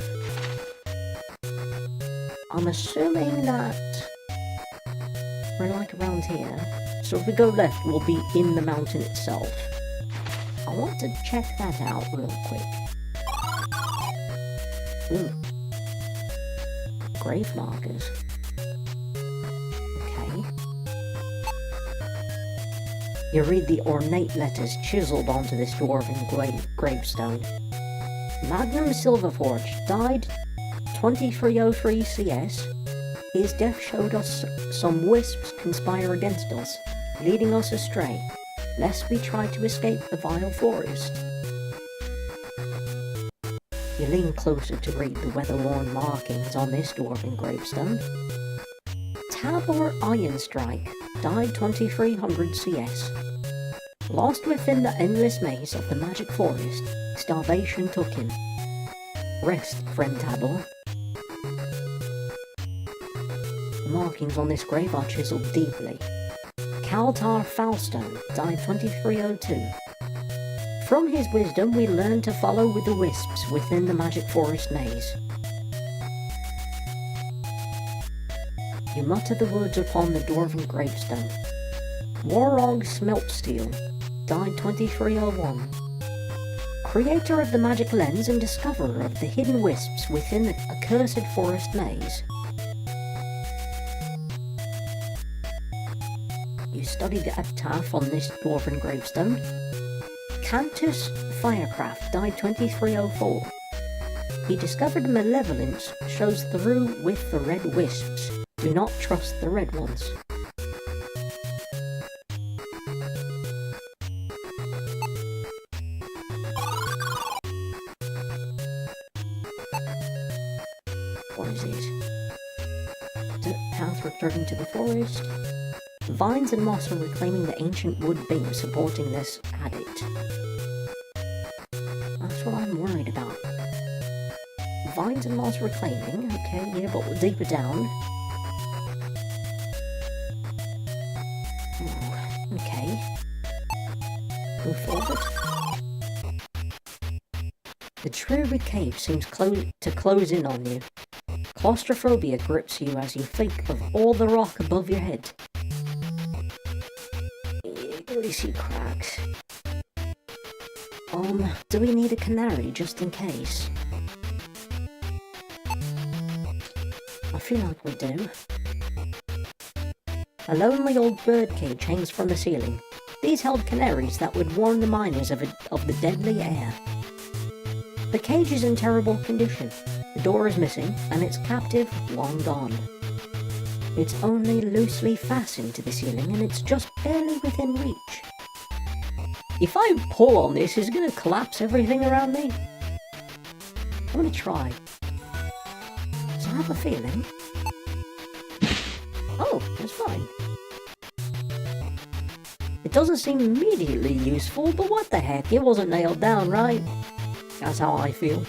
I'm assuming that we're like around here. So if we go left, we'll be in the mountain itself. I want to check that out real quick. Ooh. Grave markers. Okay. You read the ornate letters chiseled onto this dwarven gravestone. Magnum Silverforge died 2303 CS. His death showed us some wisps conspire against us, leading us astray, lest we try to escape the vile forest. You lean closer to read the weather-worn markings on this dwarven gravestone. Tabor Ironstrike died 2300 CS. Lost within the endless maze of the magic forest, starvation took him. Rest, friend Tabor. The markings on this grave are chiseled deeply, Kaltar Falstone died 2302. From his wisdom we learn to follow with the wisps within the magic forest maze. You mutter the words upon the dwarven gravestone. Warog Smeltsteel died 2301. Creator of the magic lens and discoverer of the hidden wisps within the accursed forest maze. You study the epitaph on this dwarven gravestone. Cantus Firecraft died 2304. He discovered malevolence shows through with the red wisps. Do not trust the red ones. What is it? The path returning to the forest. Vines and moss are reclaiming the ancient wood beam supporting this adit. That's what I'm worried about. Vines and moss reclaiming, okay, yeah, but we're deeper down. Oh, okay. Move forward. The dreary cave seems to close in on you. Claustrophobia grips you as you think of all the rock above your head. You see cracks. Do we need a canary just in case? I feel like we do. A lonely old birdcage hangs from the ceiling. These held canaries that would warn the miners of the deadly air. The cage is in terrible condition. The door is missing, and its captive long gone. It's only loosely fastened to the ceiling, and it's just barely within reach. If I pull on this, is it going to collapse everything around me? I'm going to try. So I have a feeling. Oh, it's fine. It doesn't seem immediately useful, but what the heck, it wasn't nailed down, right? That's how I feel.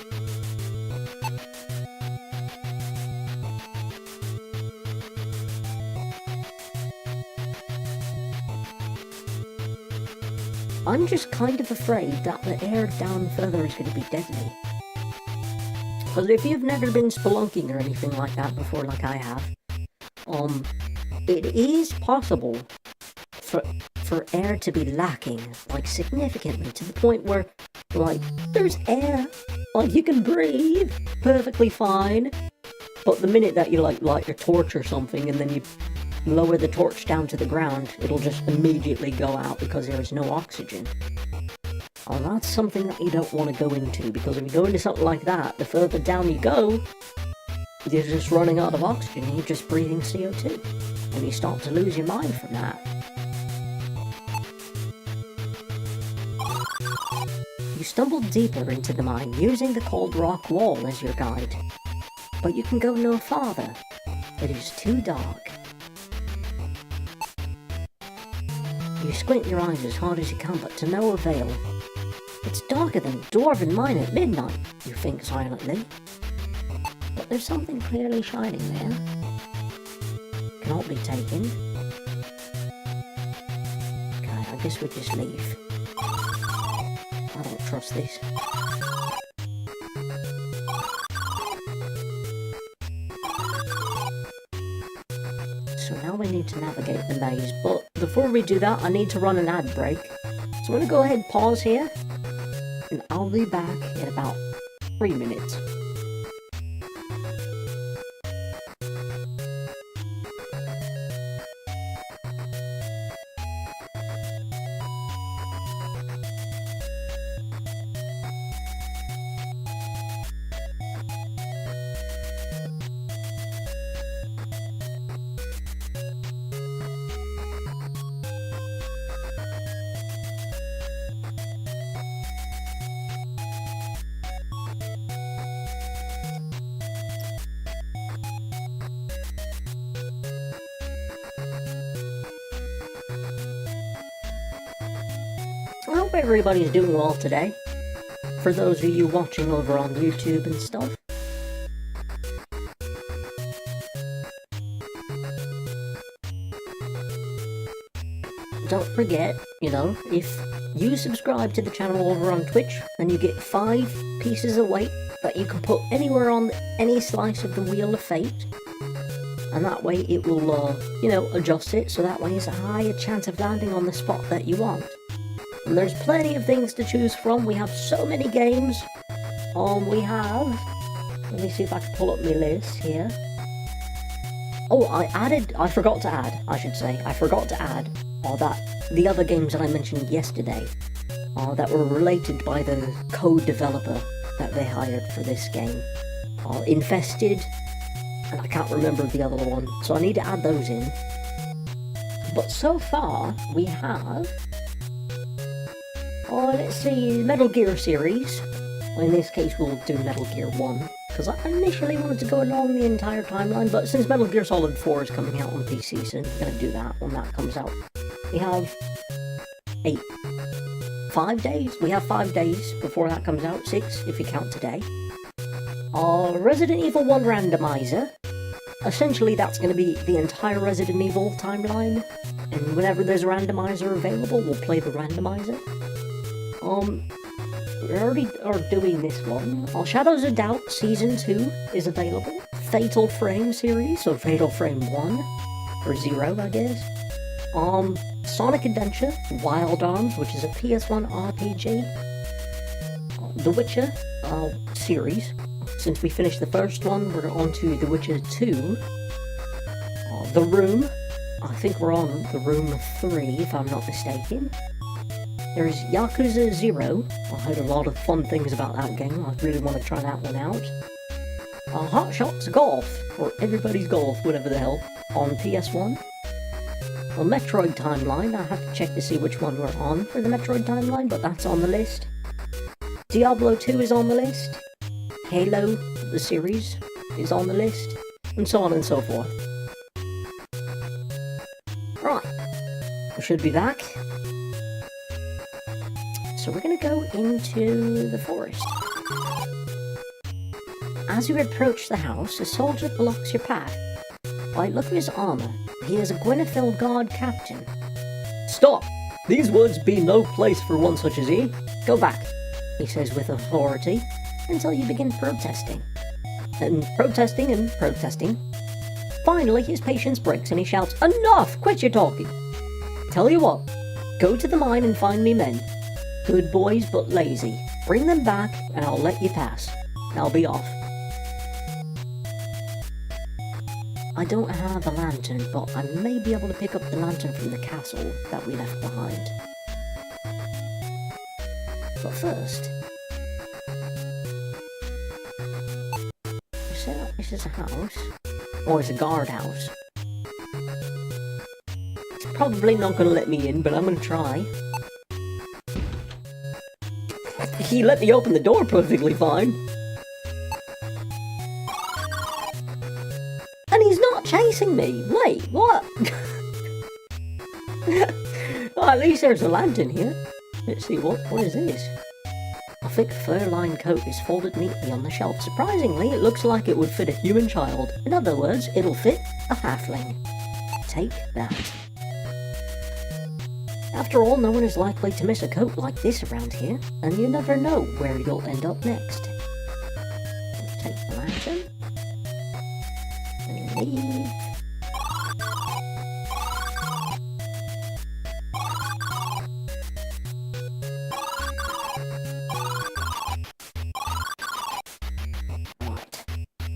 I'm just kind of afraid that the air down further is going to be deadly. Because if you've never been spelunking or anything like that before, like I have, it is possible for air to be lacking, like, significantly, to the point where, like, there's air, like, you can breathe perfectly fine, but the minute that you, like, light your torch or something, and then you lower the torch down to the ground, it'll just immediately go out because there is no oxygen. Oh, that's something that you don't want to go into, because if you go into something like that, the further down you go, you're just running out of oxygen and you're just breathing CO2. And you start to lose your mind from that. You stumble deeper into the mine using the cold rock wall as your guide. But you can go no farther. It is too dark. You squint your eyes as hard as you can, but to no avail. It's darker than Dwarven Mine at midnight, you think silently. But there's something clearly shining there. Cannot be taken. Okay, I guess we just leave. I don't trust this. So now we need to navigate the maze, but before we do that, I need to run an ad break. So I'm going to go ahead and pause here, and I'll be back in about 3 minutes. I hope everybody's doing well today. For those of you watching over on YouTube and stuff. don't forget, you know, if you subscribe to the channel over on Twitch, then you get 5 pieces of weight that you can put anywhere on any slice of the Wheel of Fate. And that way it will, you know, adjust it, so that way it's a higher chance of landing on the spot that you want. And there's plenty of things to choose from. We have so many games. We have... Let me see if I can pull up my list here. Oh, I forgot to add that the other games that I mentioned yesterday, that were related by the co-developer that they hired for this game, Infested, and I can't remember the other one, so I need to add those in. But so far, we have, let's see, Metal Gear series. In this case, we'll do Metal Gear 1, because I initially wanted to go along the entire timeline, but since Metal Gear Solid 4 is coming out on PC, so I'm going to do that when that comes out. We have 5 days? We have 5 days before that comes out, 6 if you count today. Resident Evil 1 randomizer. Essentially, that's going to be the entire Resident Evil timeline, and whenever there's a randomizer available, we'll play the randomizer. We already are doing this one. Shadows of Doubt Season 2 is available. Fatal Frame series, so Fatal Frame 1, or 0, I guess. Sonic Adventure, Wild Arms, which is a PS1 RPG. The Witcher series. Since we finished the first one, we're on to The Witcher 2. The Room. I think we're on The Room 3, if I'm not mistaken. There's Yakuza 0. I heard a lot of fun things about that game. I really want to try that one out. Hot Shots Golf, or Everybody's Golf, whatever the hell, on PS1. Well, Metroid Timeline, I have to check to see which one we're on for the Metroid Timeline, but that's on the list. Diablo 2 is on the list. Halo, the series, is on the list, and so on and so forth. Right, we should be back. So we're gonna go into the forest. As you approach the house, a soldier blocks your path. By look of his armor, he is a Gwynethil Guard captain. Stop! These woods be no place for one such as he. Go back, he says with authority, until you begin protesting. And protesting. Finally, his patience breaks and he shouts, Enough! Quit your talking! Tell you what, go to the mine and find me men. Good boys, but lazy. Bring them back, and I'll let you pass. I'll be off. I don't have a lantern, but I may be able to pick up the lantern from the castle that we left behind. But first... This is a house. Or it's a guardhouse. It's probably not going to let me in, but I'm going to try. He let me open the door perfectly fine. And he's not chasing me. Wait, what? Well, at least there's a lantern here. Let's see, what is this? A thick fur-lined coat is folded neatly on the shelf. Surprisingly, it looks like it would fit a human child. In other words, it'll fit a halfling. Take that. After all, no one is likely to miss a coat like this around here, and you never know where you'll end up next. Take the lantern. And leave. Right.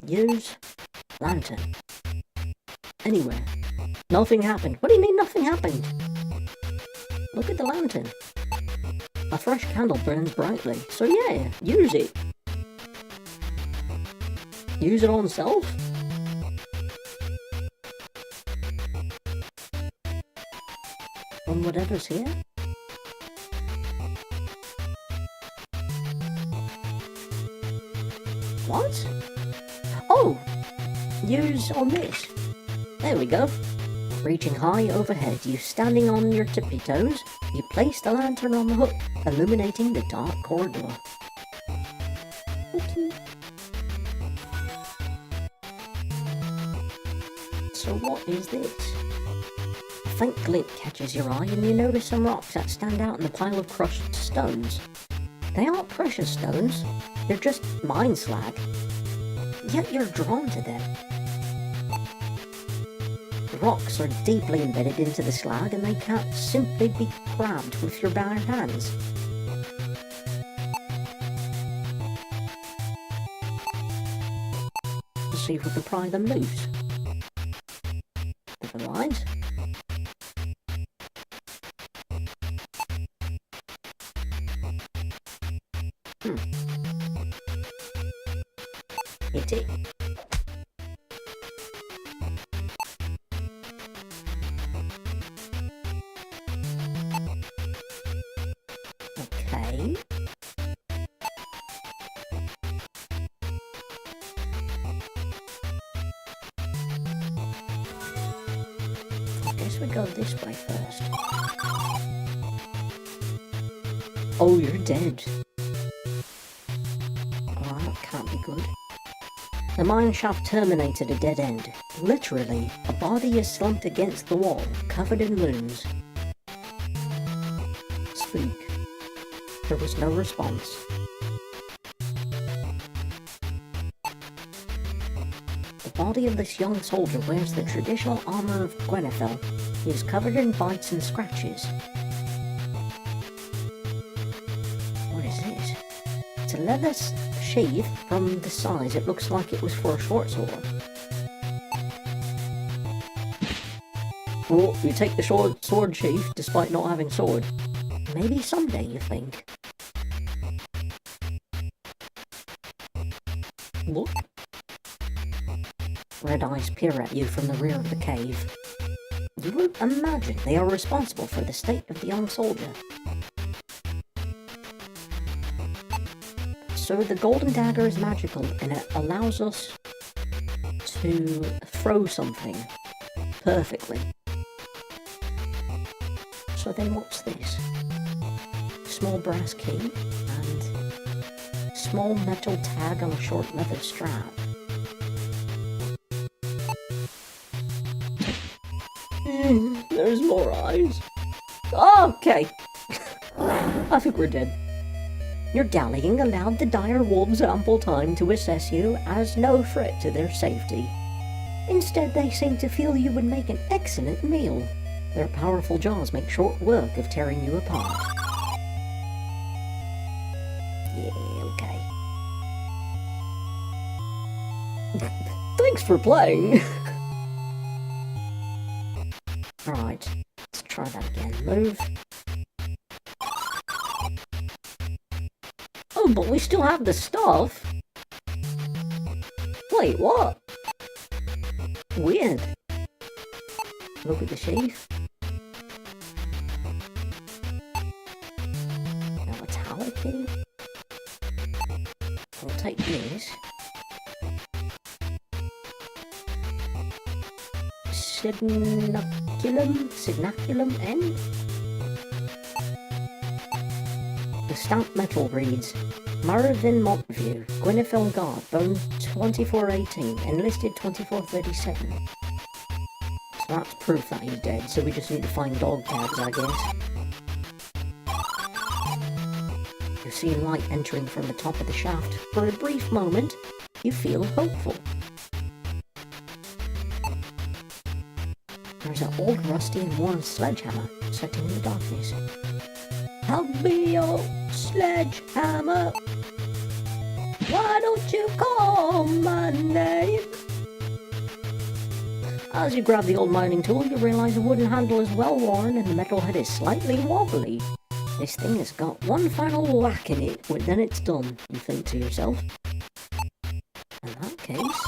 Use lantern. Anywhere. Nothing happened. What do you mean nothing happened? Look at the lantern. A fresh candle burns brightly, so yeah, use it. Use it on self? On whatever's here? What? Oh! Use on this. There we go. Reaching high overhead, you standing on your tippy toes, you place the lantern on the hook, illuminating the dark corridor. Okay. So what is this? faint glint catches your eye and you notice some rocks that stand out in the pile of crushed stones. They aren't precious stones, they're just mine slag. Yet you're drawn to them. The rocks are deeply embedded into the slag and they can't simply be grabbed with your bare hands. Let's see if we can pry them loose. Never mind. Hit it. Okay. I guess we go this way first. Oh, you're dead. Oh, that can't be good. The mine shaft terminated a dead end. Literally, a body is slumped against the wall, covered in wounds. Spook. There was no response. The body of this young soldier wears the traditional armour of Gwenethel. He is covered in bites and scratches. What is this? It's a leather sheath. From the size, it looks like it was for a short sword. Oh, you take the sword sheath despite not having sword. Maybe someday, you think. Look. Red eyes peer at you from the rear of the cave. You would imagine they are responsible for the state of the young soldier. So the golden dagger is magical and it allows us to throw something perfectly. So then what's this? Small brass key and small metal tag on a short leather strap. There's more eyes. Okay. I think we're dead. Your dallying allowed the dire wolves ample time to assess you as no threat to their safety. Instead, they seem to feel you would make an excellent meal. Their powerful jaws make short work of tearing you apart. Yeah, okay. Thanks for playing! Alright, let's try that again. Move. Oh, but we still have the stuff. Wait, what? Weird. Look at the sheath. Now a tower key. I'll take this. Signaculum N? The stamped metal reads, Marvin Montview, Gwenethel Guard, bone 2418, enlisted 2437. So that's proof that he's dead, so we just need to find dog tags, I guess. You see light entering from the top of the shaft. For a brief moment, you feel hopeful. There's an old rusty and worn sledgehammer setting in the darkness. Help me, your sledgehammer! Why don't you call my name? As you grab the old mining tool, you realise the wooden handle is well worn and the metal head is slightly wobbly. This thing has got one final whack in it, but then it's done, you think to yourself. In that case,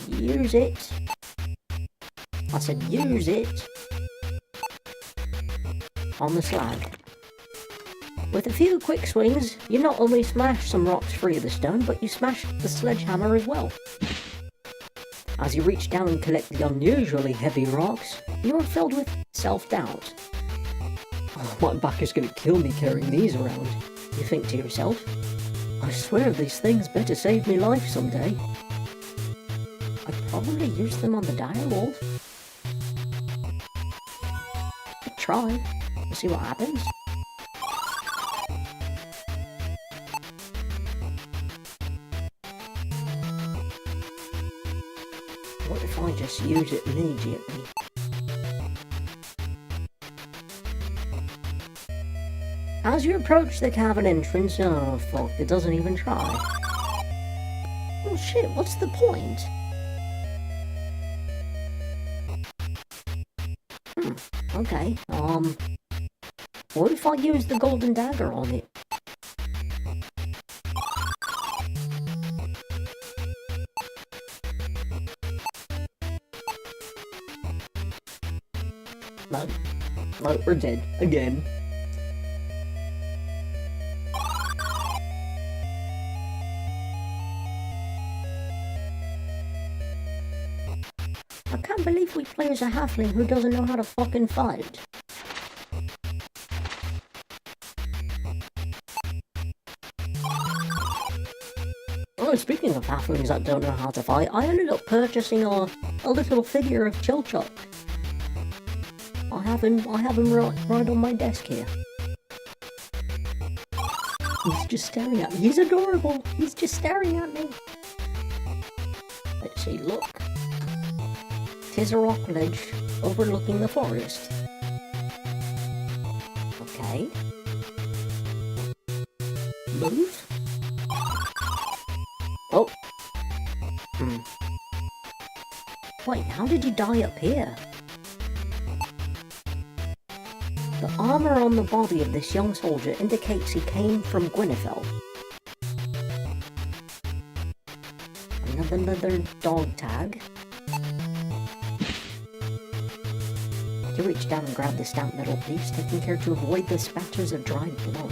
use it. I said use it on the slag. With a few quick swings, you not only smash some rocks free of the stone, but you smash the sledgehammer as well. As you reach down and collect the unusually heavy rocks, you are filled with self-doubt. Oh, my back is going to kill me carrying these around, you think to yourself. I swear these things better save me life someday. I'd probably use them on the dire wolf. try. We'll see what happens. What if I just use it immediately? As you approach the cavern entrance, oh fuck, it doesn't even try. Oh shit, what's the point? Okay, what if I use the golden dagger on it? No, we're dead, again. I can't believe we play as a halfling who doesn't know how to fucking fight. Oh, speaking of halflings that don't know how to fight, I ended up purchasing a little figure of Chilchuck. I have him right on my desk here. He's just staring at me. He's adorable. He's just staring at me. Let's see, look. 'Tis a rock ledge overlooking the forest. Okay. Move. Oh. Wait, how did you die up here? The armor on the body of this young soldier indicates he came from Gwynethel. Another leather dog tag. He reached down and grabbed the stout metal piece, taking care to avoid the spatters of dried blood.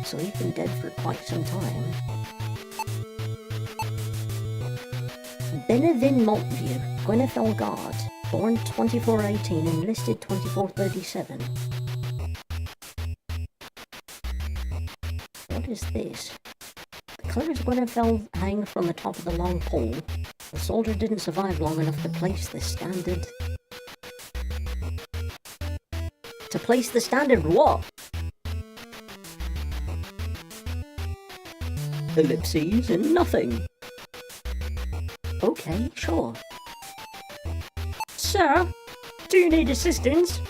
So he's been dead for quite some time. Benavin Montview, Gwynethel Guard, born 2418, enlisted 2437. What is this? The colours Gwynethel hang from the top of the long pole. The soldier didn't survive long enough to place the standard... To place the standard what? Ellipses and nothing. Okay, sure. Sir, do you need assistance?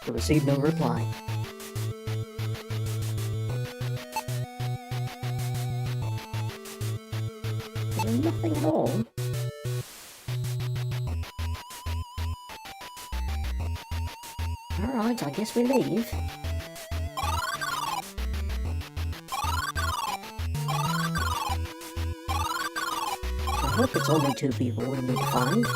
I received no reply. Is there nothing at all? Alright, I guess we leave. I hope it's only two people we need to find.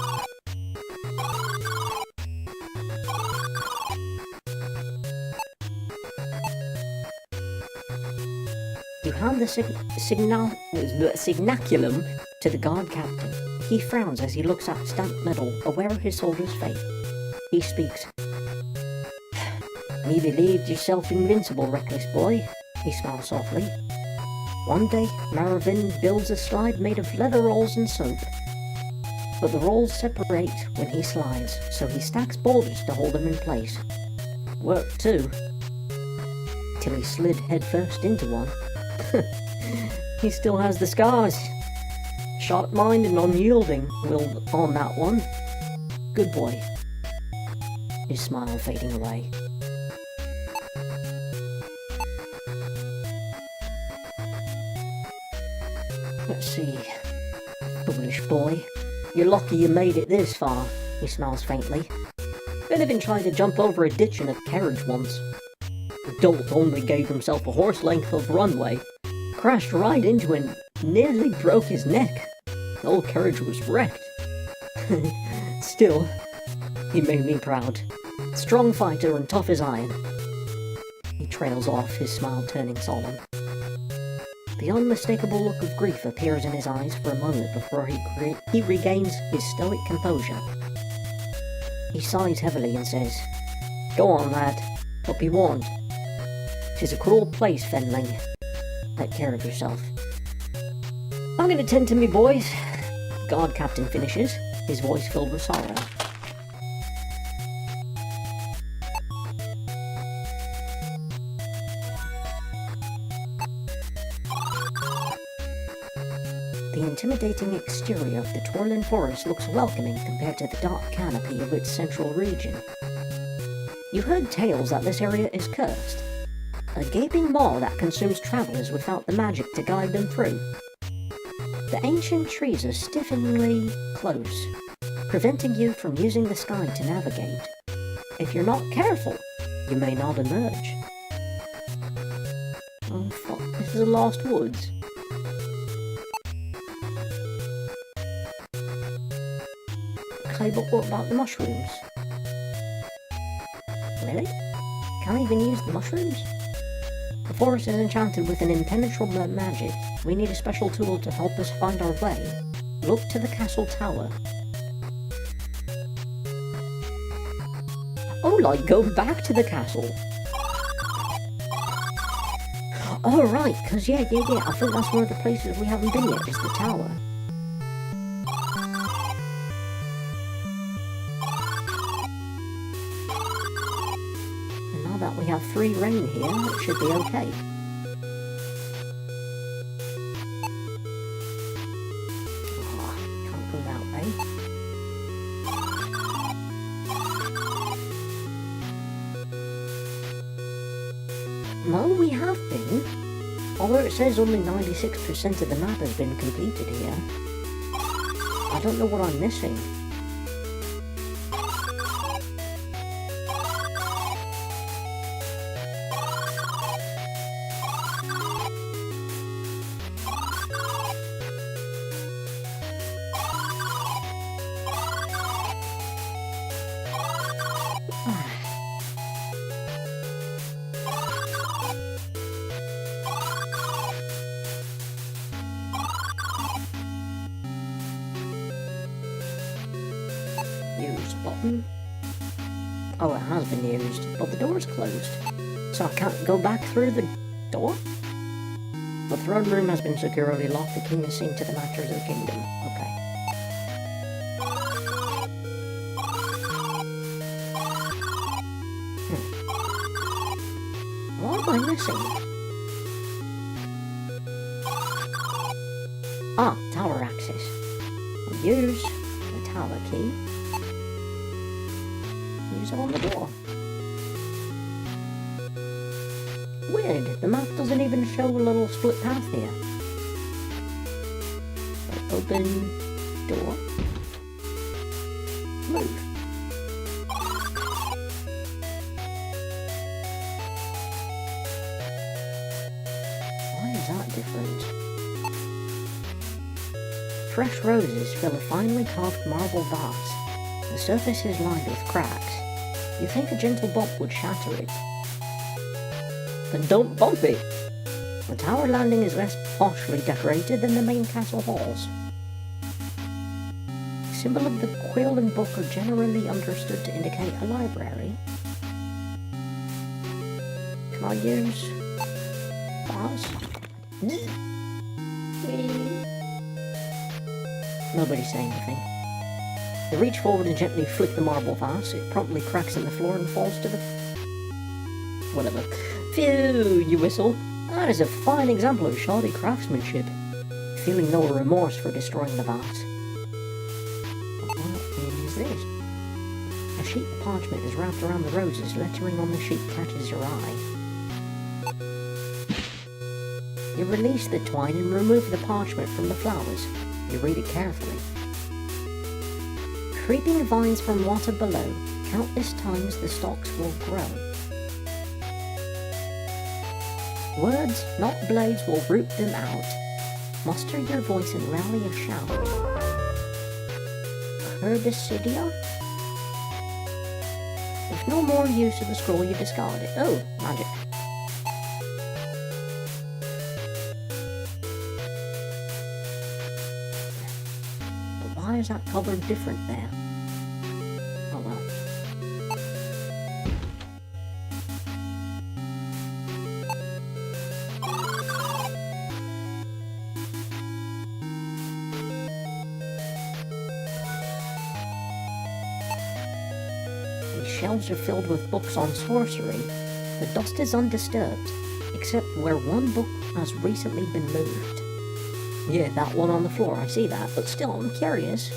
You hand the signaculum to the guard captain. He frowns as he looks at stamped metal, aware of his soldier's fate. He speaks. You believed yourself invincible, reckless boy. He smiles softly. One day, Maravin builds a slide made of leather rolls and soap. But the rolls separate when he slides, so he stacks boulders to hold them in place. Worked too. Till he slid headfirst into one. He still has the scars. Sharp-minded and unyielding, will on that one. Good boy. His smile fading away. Let's see. Foolish boy. You're lucky you made it this far, he smiles faintly. Benavin tried to jump over a ditch in a carriage once. The dolt only gave himself a horse length of runway, crashed right into it and nearly broke his neck. The whole carriage was wrecked. Still, he made me proud. Strong fighter and tough as iron. He trails off, his smile turning solemn. The unmistakable look of grief appears in his eyes for a moment before he regains his stoic composure. He sighs heavily and says, Go on, lad, but be warned. 'Tis a cruel place, Fenling. Take care of yourself. I'm gonna tend to me, boys. Guard captain finishes, his voice filled with sorrow. The intimidating exterior of the twirling forest looks welcoming compared to the dark canopy of its central region. You've heard tales that this area is cursed, a gaping maw that consumes travelers without the magic to guide them through. The ancient trees are stiffeningly close, preventing you from using the sky to navigate. If you're not careful, you may not emerge. Oh fuck, this is a lost woods. Okay, but what about the mushrooms? Really? Can't even use the mushrooms? The forest is enchanted with an impenetrable magic. We need a special tool to help us find our way. Look to the castle tower. Oh, like go back to the castle. Oh, right, because yeah, I think that's one of the places we haven't been yet, is the tower. And now that we have free reign here, it should be okay. Oh, can't go that way. No, we have been. Although it says only 96% of the map has been completed here. I don't know what I'm missing. Use button. Oh, it has been used, but the door's closed. So I can't go back through the door? The throne room has been securely locked. The king has seen to the matters of the kingdom. Okay. What am I missing? Ah, tower access. I'll use the tower key. Use it on the door. Weird, the map doesn't even show a little split path here. Open door. Move. Why is that different? Fresh roses fill a finely carved marble vase. The surface is lined with cracks. You think a gentle bump would shatter it. Then don't bump it! The tower landing is less poshly decorated than the main castle halls. The symbol of the quill and book are generally understood to indicate a library. Can I use vase? Nobody say anything. You reach forward and gently flick the marble vase. It promptly cracks in the floor and falls to the... whatever. Phew, you whistle. That is a fine example of shoddy craftsmanship. Feeling no remorse for destroying the vase. What is this? A sheet of parchment is wrapped around the roses. Lettering on the sheet catches your eye. You release the twine and remove the parchment from the flowers. You read it carefully. Creeping vines from water below, countless times the stalks will grow. Words, not blades, will root them out. Muster your voice and rally a shout. Herbicidia? With no more use of the scroll, you discard it. Oh, magic. But why is that color different there? Oh well. Shelves are filled with books on sorcery. The dust is undisturbed, except where one book has recently been moved. Yeah, that one on the floor, I see that, but still, I'm curious.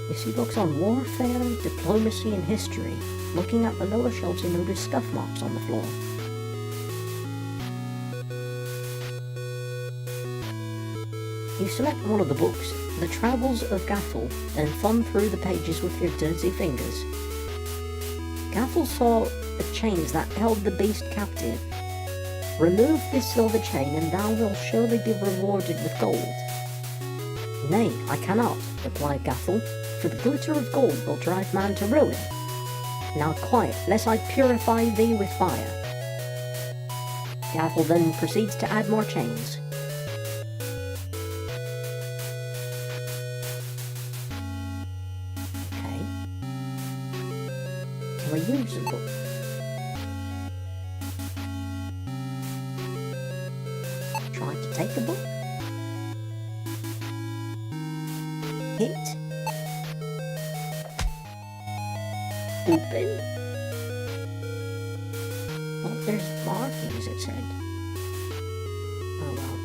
You see books on warfare, diplomacy, and history. Looking at the lower shelves, you notice scuff marks on the floor. You select one of the books, The Travels of Gathel, and thumb through the pages with your dirty fingers. Gathel saw the chains that held the beast captive. Remove this silver chain and thou wilt surely be rewarded with gold. Nay, I cannot, replied Gathel, for the glitter of gold will drive man to ruin. Now quiet, lest I purify thee with fire. Gathel then proceeds to add more chains. Okay. Can we use the book? Trying to take the book? Hit. Open. Oh, there's markings, it said. Oh well.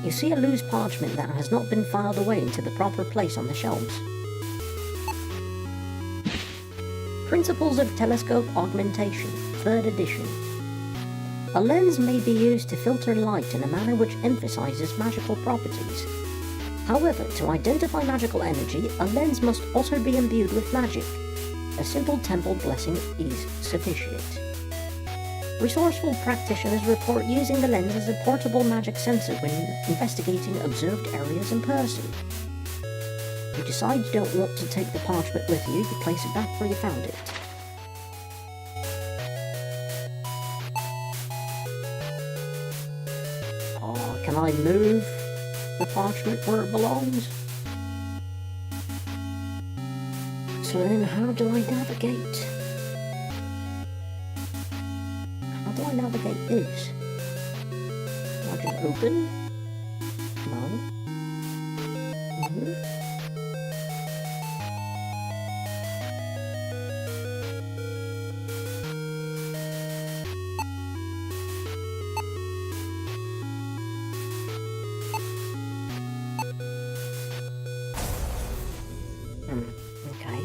You see a loose parchment that has not been filed away into the proper place on the shelves. Principles of Telescope Augmentation, 3rd edition. A lens may be used to filter light in a manner which emphasizes magical properties. However, to identify magical energy, a lens must also be imbued with magic. A simple temple blessing is sufficient. Resourceful practitioners report using the lens as a portable magic sensor when investigating observed areas in person. You decide you don't want to take the parchment with you, you place it back where you found it. Oh, can I move the parchment where it belongs? So then how do I navigate? How do I navigate this? Do I just open? No. Okay.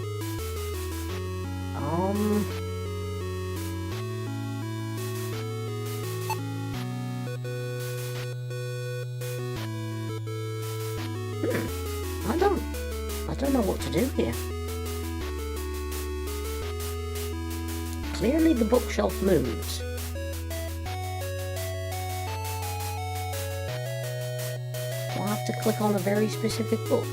I don't know what to do here. Clearly the bookshelf moves. Do I have to click on a very specific book?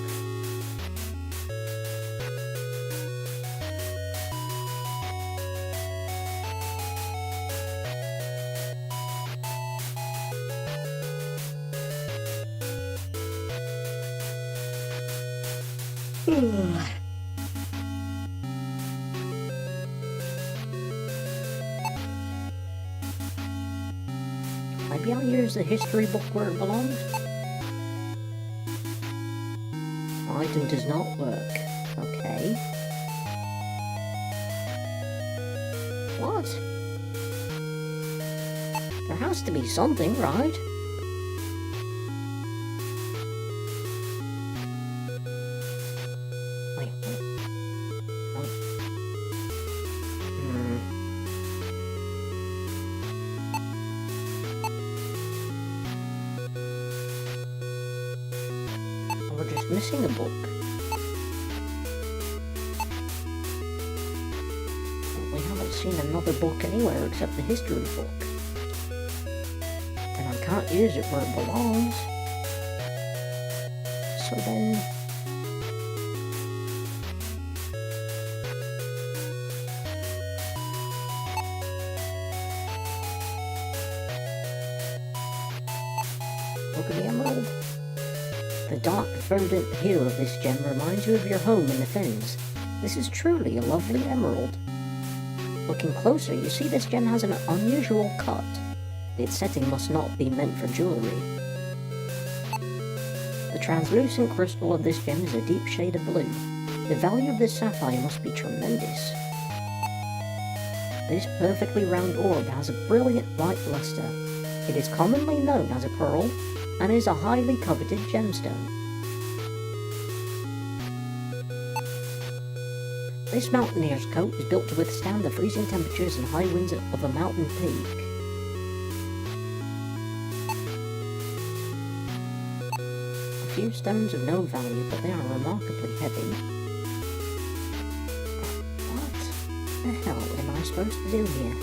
Maybe I'll use the history book where it belongs. Item does not work. Okay. What? There has to be something, right? Wait, what? We're just missing a book. We haven't seen another book anywhere except the history book. And I can't use it where it belongs. So then... Look at the emerald. The dark, verdant hue of this gem reminds you of your home in the Fens. This is truly a lovely emerald. Looking closer, you see this gem has an unusual cut. Its setting must not be meant for jewelry. The translucent crystal of this gem is a deep shade of blue. The value of this sapphire must be tremendous. This perfectly round orb has a brilliant white luster. It is commonly known as a pearl and is a highly coveted gemstone. This mountaineer's coat is built to withstand the freezing temperatures and high winds of a mountain peak. A few stones of no value, but they are remarkably heavy. What the hell am I supposed to do here?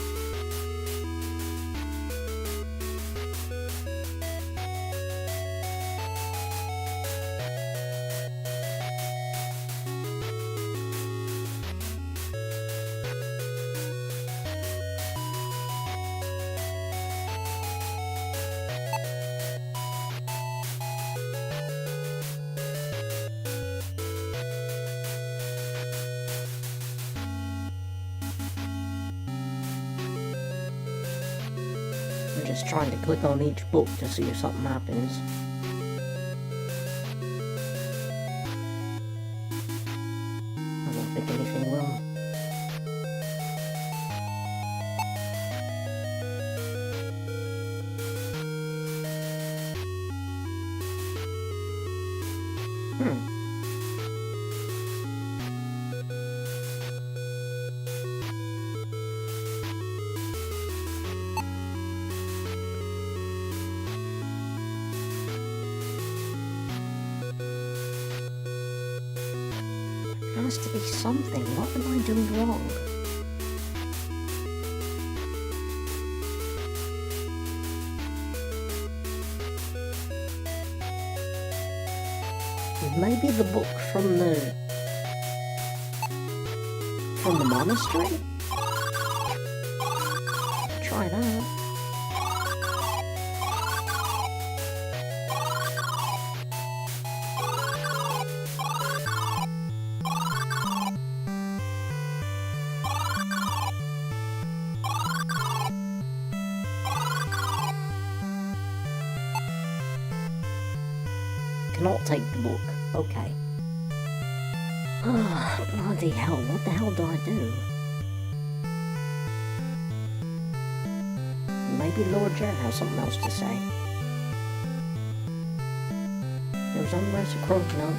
I'm just trying to click on each book to see if something happens. I don't think anything will. There has to be something. What am I doing wrong? Maybe the book from the monastery? Try that. Cannot take the book. Okay. Oh, bloody hell, what the hell do I do? Maybe Lord Jer has something else to say. There's unless a croak, no,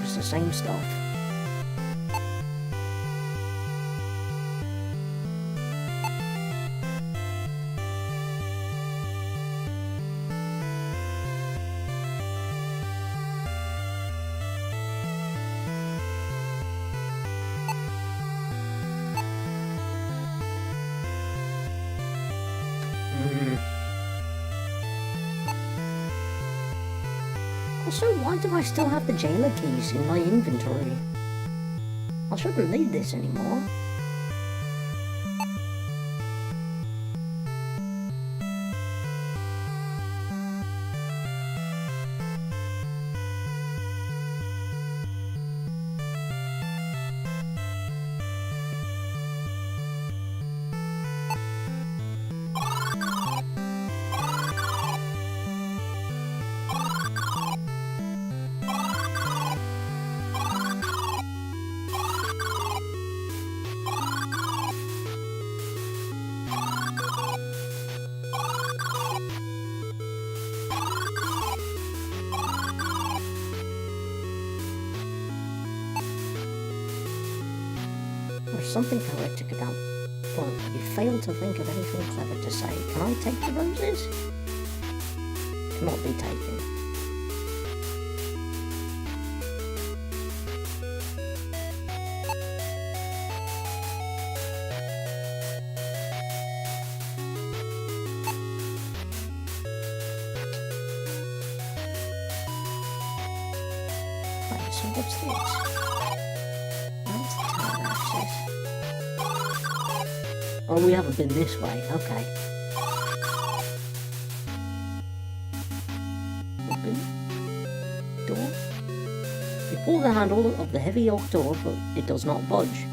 just the same stuff. Also, why do I still have the jailer keys in my inventory? I shouldn't need this anymore. There's something poetic about, well, you failed to think of anything clever to say. Can I take the roses? Cannot be taken. Right, so what's this? That's the tower access. Oh, we haven't been this way. Okay. Open. Door. You pull the handle of the heavy oak door, but it does not budge.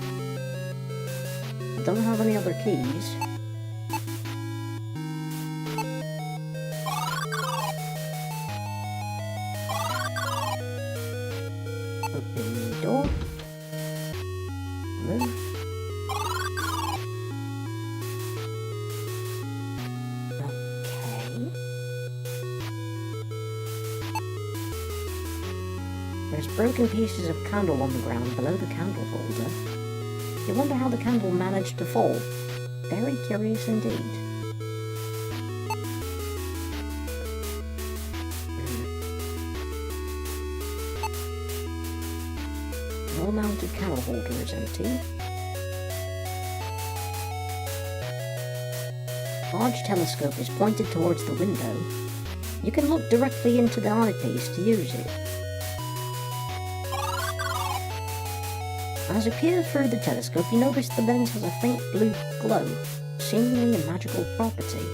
I don't have any other keys. Open the door. Move. Okay. There's broken pieces of candle on the ground below the candle holder. You wonder how the candle managed to fall. Very curious indeed. The wall-mounted candle holder is empty. A large telescope is pointed towards the window. You can look directly into the eyepiece to use it. As you peer through the telescope, you notice the lens has a faint blue glow, seemingly a magical property.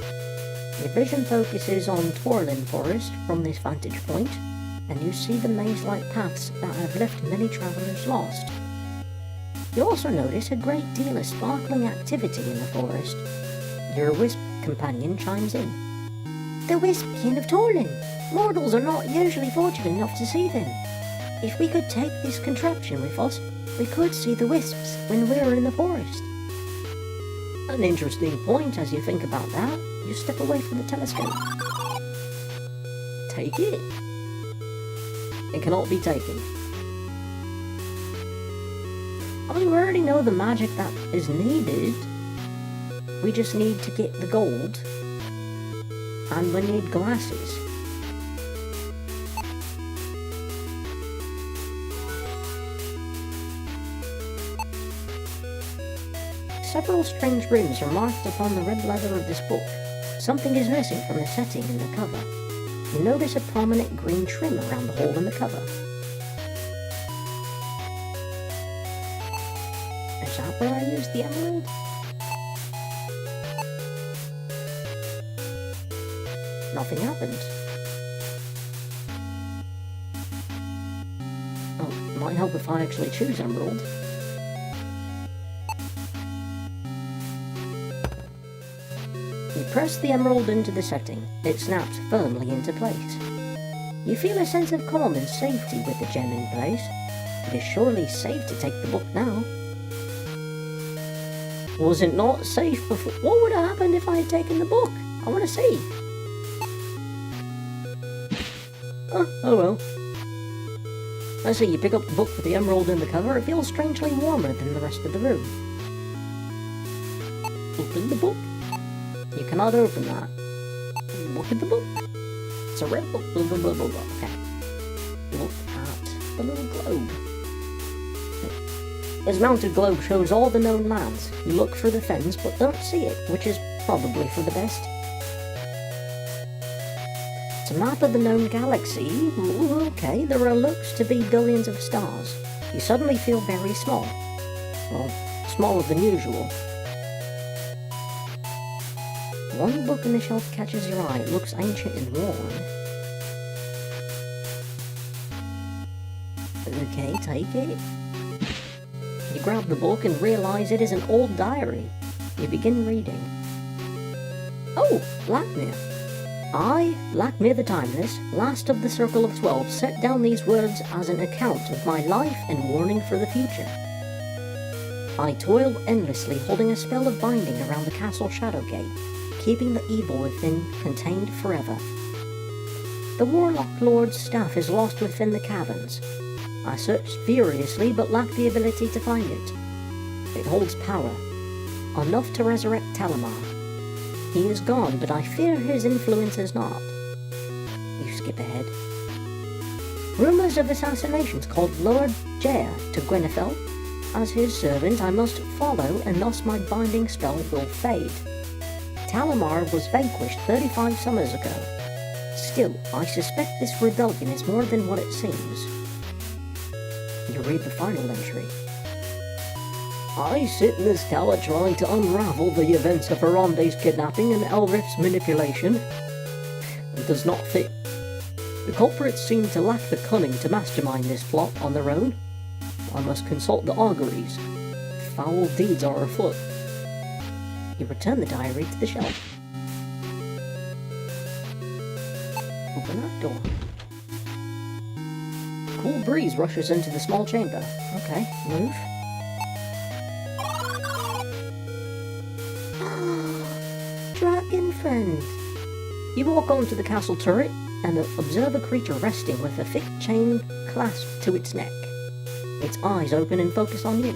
Your vision focuses on Torlin Forest from this vantage point, and you see the maze-like paths that have left many travellers lost. You also notice a great deal of sparkling activity in the forest. Your wisp companion chimes in. The Wisp King of Torlin! Mortals are not usually fortunate enough to see them. If we could take this contraption with us, we could see the wisps when we're in the forest. An interesting point as you think about that. You step away from the telescope. Take it. It cannot be taken. I mean, we already know the magic that is needed. We just need to get the gold. And we need glasses. Several strange runes are marked upon the red leather of this book. Something is missing from the setting in the cover. You notice a prominent green trim around the hole in the cover. Is that where I used the emerald? Nothing happened. Oh, it might help if I actually choose emerald. You press the emerald into the setting. It snaps firmly into place. You feel a sense of calm and safety with the gem in place. It is surely safe to take the book now. Was it not safe before? What would have happened if I had taken the book? I want to see. Oh well. I see, you pick up the book with the emerald in the cover. It feels strangely warmer than the rest of the room. Open the book. You cannot open that. Look at the book. It's a red book. Blah, blah, blah, blah, blah. Okay. Look at the little globe. This mounted globe shows all the known lands. You look for the fens, but don't see it, which is probably for the best. It's a map of the known galaxy. Ooh, okay, there looks to be billions of stars. You suddenly feel very small. Well, smaller than usual. One book on the shelf catches your eye. It looks ancient and worn. Okay, take it. You grab the book and realize it is an old diary. You begin reading. Oh, Lakmir. I, Lakmir the Timeless, last of the Circle of 12, set down these words as an account of my life and warning for the future. I toiled endlessly, holding a spell of binding around the castle Shadowgate, keeping the evil within contained forever. The Warlock Lord's staff is lost within the caverns. I searched furiously but lacked the ability to find it. It holds power, enough to resurrect Talamar. He is gone, but I fear his influence is not. You skip ahead. Rumours of assassinations called Lord Jair to Gwenethel. As his servant, I must follow, and thus my binding spell will fade. Talamar was vanquished 35 summers ago. Still, I suspect this rebellion is more than what it seems. You read the final entry. I sit in this tower trying to unravel the events of Harambe's kidnapping and Elrif's manipulation. It does not fit. The culprits seem to lack the cunning to mastermind this plot on their own. I must consult the auguries. Foul deeds are afoot. You return the diary to the shelf. Open that door. Cool breeze rushes into the small chamber. Okay, move. Dragon friend. You walk onto the castle turret. and observe a creature resting with a thick chain clasped to its neck. Its eyes open and focus on you.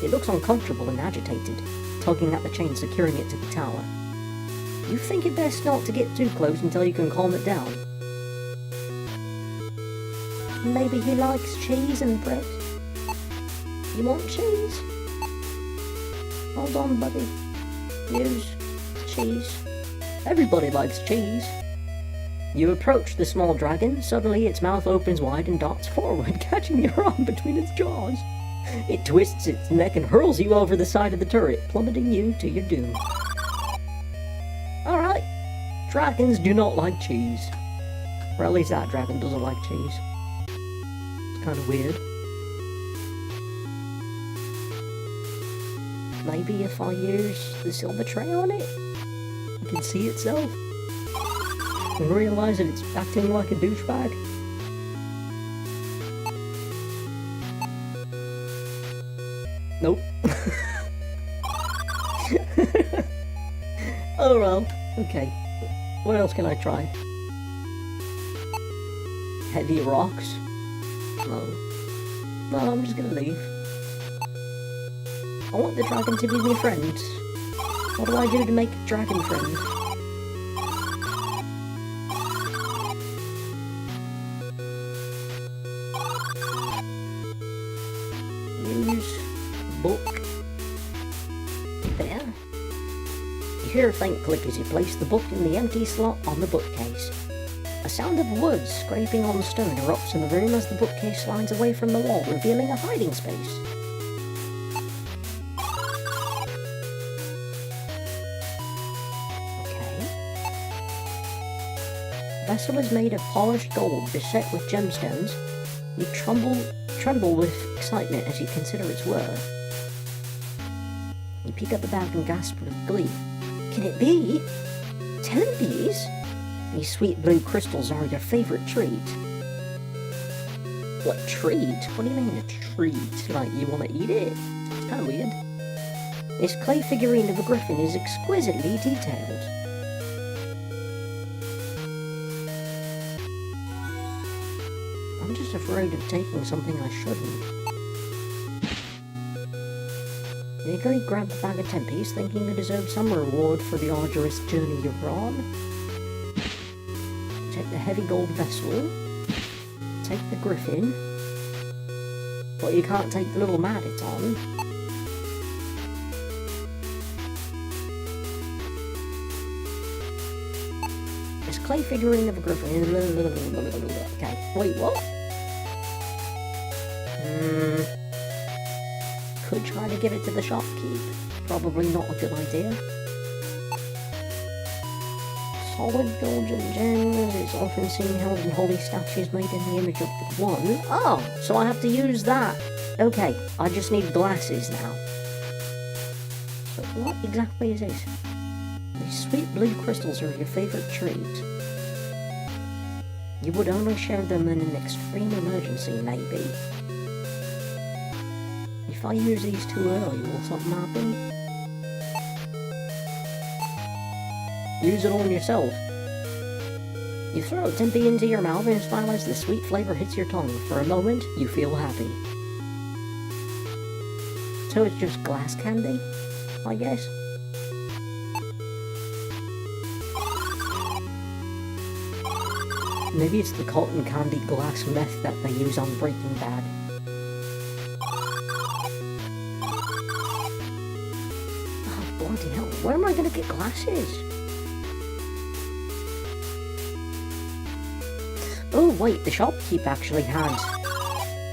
It looks uncomfortable and agitated, tugging at the chain securing it to the tower. You think it best not to get too close until you can calm it down. Maybe he likes cheese and bread. You want cheese? Hold on, buddy. Use cheese. Everybody likes cheese. You approach the small dragon. Suddenly its mouth opens wide and darts forward, catching your arm between its jaws. It twists its neck and hurls you over the side of the turret, plummeting you to your doom. Alright. Dragons do not like cheese. Or at least that dragon doesn't like cheese. It's kind of weird. Maybe if I use the silver tray on it, it can see itself and realize that it's acting like a douchebag. Nope. Oh well, okay. What else can I try? Heavy rocks? No, I'm just gonna leave. I want the dragon to be my friend. What do I do to make a dragon friend? Use book. There. You hear a faint click as you place the book in the empty slot on the bookcase. A sound of wood scraping on stone erupts in the room as the bookcase slides away from the wall, revealing a hiding space. The vessel is made of polished gold, beset with gemstones. You tremble with excitement as you consider its worth. You pick up the bag and gasp with glee. Can it be? 10 of these? These sweet blue crystals are your favourite treat. What treat? What do you mean a treat? Like, you want to eat it? It's kind of weird. This clay figurine of a griffin is exquisitely detailed. I'm just afraid of taking something I shouldn't. You eagerly grab the bag of 10 piece, thinking you deserve some reward for the arduous journey you're on. Take the heavy gold vessel. Take the griffin. But you can't take the little mat it's on. This clay figurine of a griffin. Okay, wait, what? Could try to give it to the shopkeep. Probably not a good idea. Solid gold and gems is often seen held in holy statues made in the image of the one. Oh, so I have to use that. Okay, I just need glasses now. So what exactly is this? These sweet blue crystals are your favourite treat. You would only share them in an extreme emergency, maybe. If I use these too early, will something happen? Use it on yourself. You throw a Tempe into your mouth and smile as the sweet flavour hits your tongue. For a moment, you feel happy. So it's just glass candy, I guess? Maybe it's the cotton candy glass meth that they use on Breaking Bad. Oh, bloody hell, where am I gonna get glasses? Oh wait, the shopkeep actually has.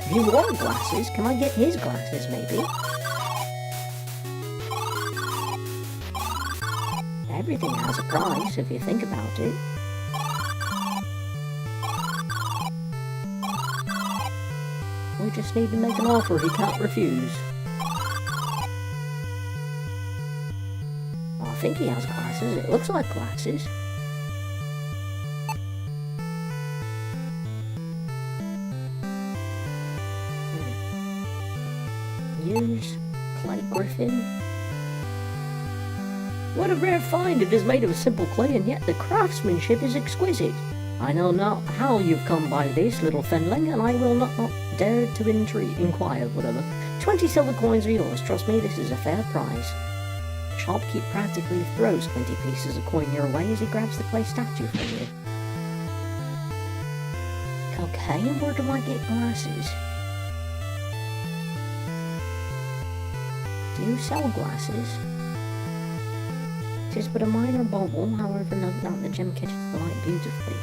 If you want glasses, can I get his glasses maybe? Everything has a price if you think about it. We just need to make an offer he can't refuse. Oh, I think he has glasses. It looks like glasses. Use clay griffin. What a rare find! It is made of simple clay, and yet the craftsmanship is exquisite. I know not how you've come by this, little Fenling, and I will not dare to inquire, whatever. 20 silver coins are yours. Trust me, this is a fair price. The shopkeep practically throws 20 pieces of coin your way as he grabs the clay statue from you. Okay, and where do I get glasses? Do you sell glasses? Tis but a minor bauble, however, no doubt the gem catches the light beautifully.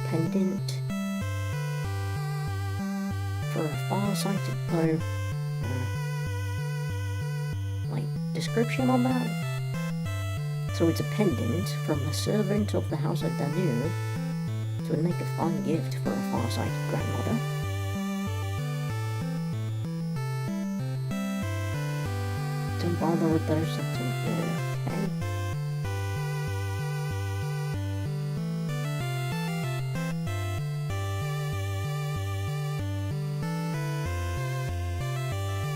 Pendant. For a far-sighted like, description on that? So it's a pendant from a servant of the house of Danube, so it would make a fine gift for a far-sighted grandmother. Don't bother with those symptoms, okay?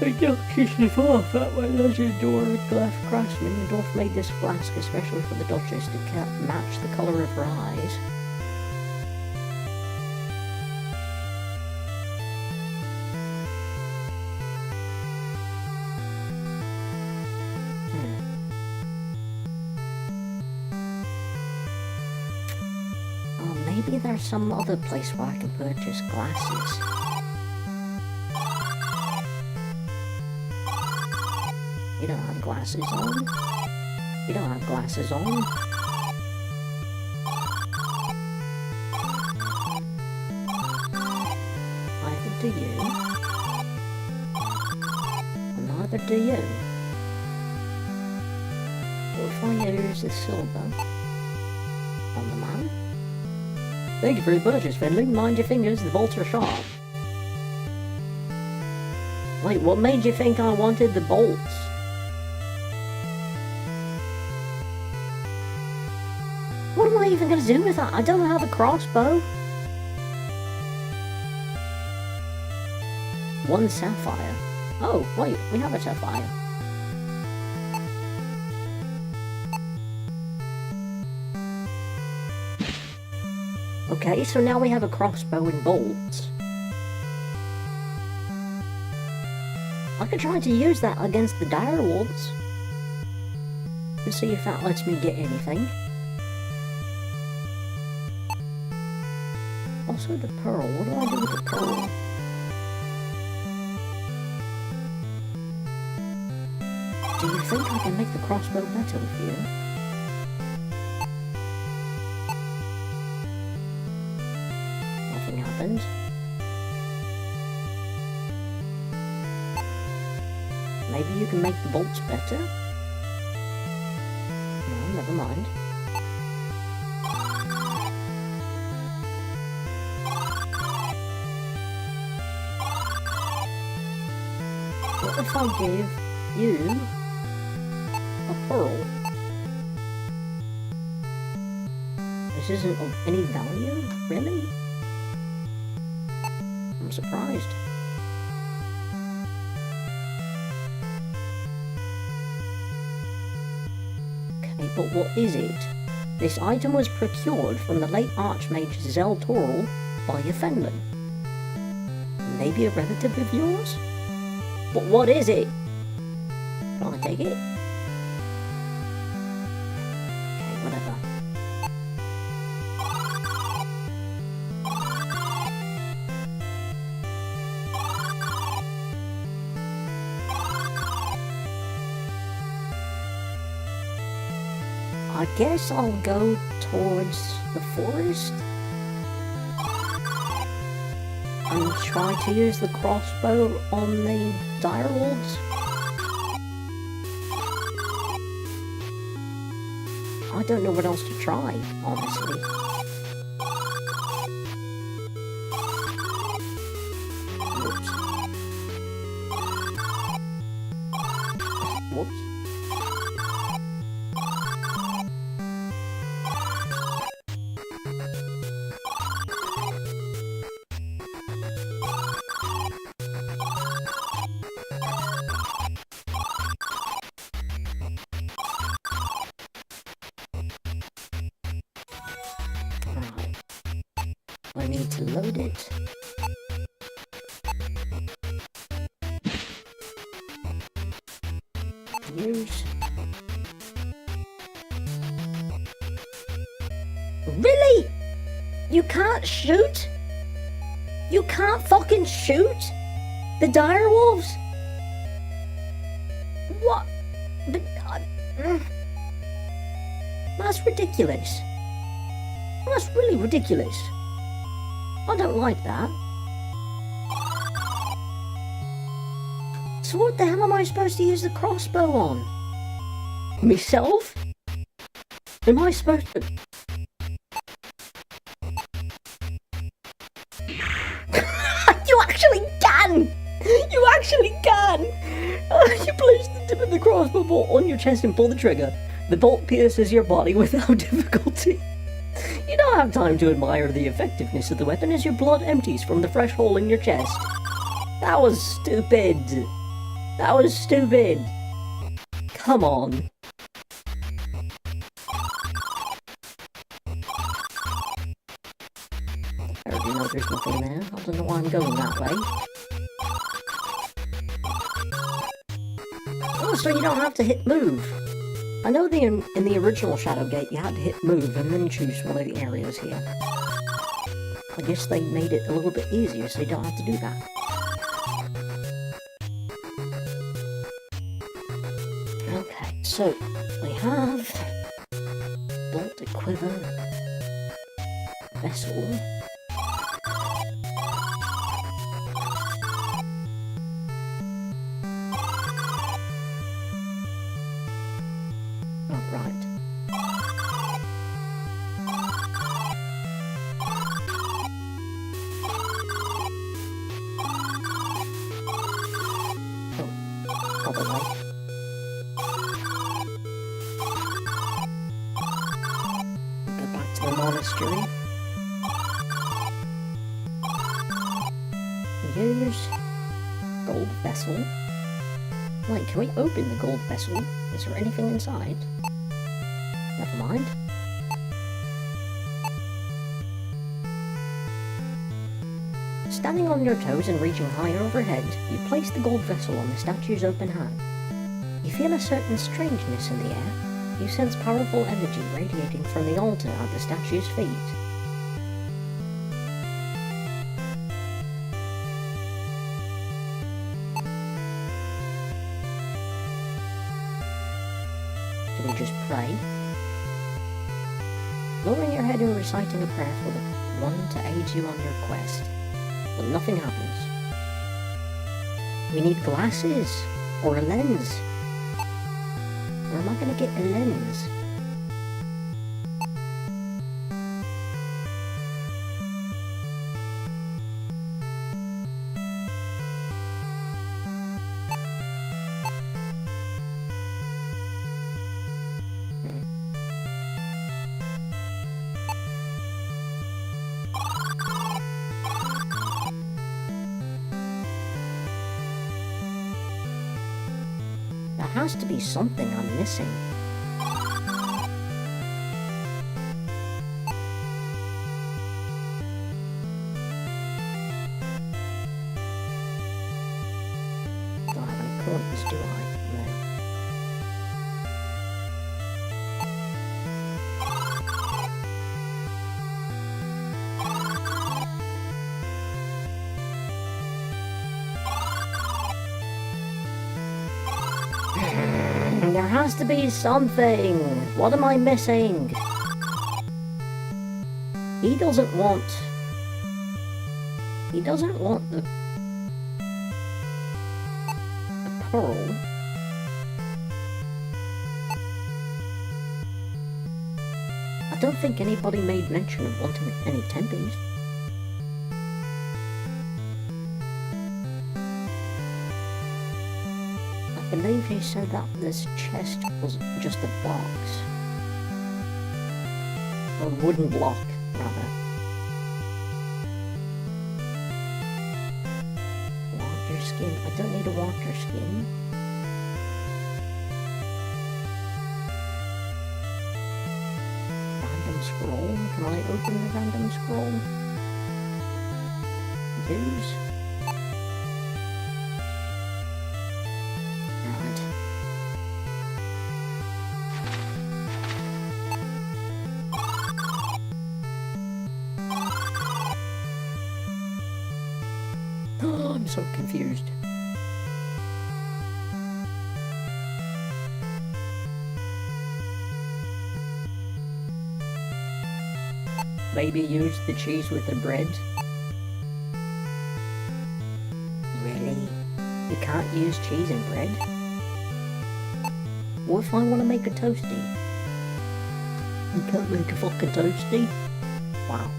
The Duchess of Forth, that way there's a dwarf glass craftsman. The dwarf made this flask especially for the Duchess to match the colour of her eyes. Oh, maybe there's some other place where I can purchase glasses. You don't have glasses on. You don't have glasses on. Neither do you. And neither do you. What if I use the silver on the man? Thank you for your purchase, Fenling. Mind your fingers, the bolts are sharp. Wait, what made you think I wanted the bolts? What am I even going to do with that? I don't have a crossbow. 1 sapphire. Oh, wait, we have a sapphire. Okay, so now we have a crossbow and bolts. I could try to use that against the dire wolves and see if that lets me get anything. Also the pearl, what do I do with the pearl? Do you think I can make the crossbow better with you? Nothing happened. Maybe you can make the bolts better? No, never mind. What if I give you a pearl? This isn't of any value, really? I'm surprised. Okay, but what is it? This item was procured from the late Archmage Zel Toril by a Fenling. Maybe a relative of yours? But what is it? Can I take it? Okay, whatever. I guess I'll go towards the forest and try to use the crossbow on the direwolves. I don't know what else to try, honestly. Whoops. Whoops. I need to load it. Use. Really? You can't shoot? You can't fucking shoot? The dire wolves? What? But, that's ridiculous. That's really ridiculous. I don't like that. So what the hell am I supposed to use the crossbow on? Myself? Am I supposed to... You actually can! You actually can! You place the tip of the crossbow bolt on your chest and pull the trigger. The bolt pierces your body without difficulty. You don't have time to admire the effectiveness of the weapon as your blood empties from the fresh hole in your chest. That was stupid. That was stupid. Come on. I already know there's nothing there. I don't know why I'm going that way. Oh, so you don't have to hit move. I know in the original Shadowgate you had to hit move and then choose one of the areas here. I guess they made it a little bit easier so you don't have to do that. Okay, so we have bolted quiver, vessel. Monastery. Use gold vessel. Wait, can we open the gold vessel? Is there anything inside? Never mind. Standing on your toes and reaching higher overhead, you place the gold vessel on the statue's open hand. You feel a certain strangeness in the air. You sense powerful energy radiating from the altar at the statue's feet. Do we just pray? Lowering your head and reciting a prayer for the one to aid you on your quest, but nothing happens. We need glasses, or a lens. Where am I going to get a lens? There has to be something I'm missing. Do I have any coins, do I? No. There has to be something. What am I missing? He doesn't want the pearl. I don't think anybody made mention of wanting any tempies. I believe he said that this chest was just a box. Or a wooden block, rather. Water skin. I don't need a water skin. Random scroll. Can I open the random scroll? Use. Right. Oh, I'm so confused. Maybe use the cheese with the bread. Really? You can't use cheese and bread? What if I want to make a toasty? You can't make a fucking toasty? Wow.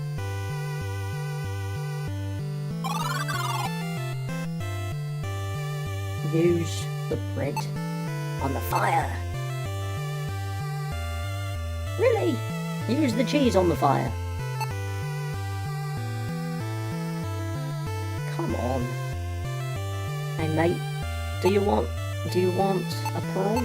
Use the bread on the fire. Really? Use the cheese on the fire. Come on. Hey mate, do you want a pearl?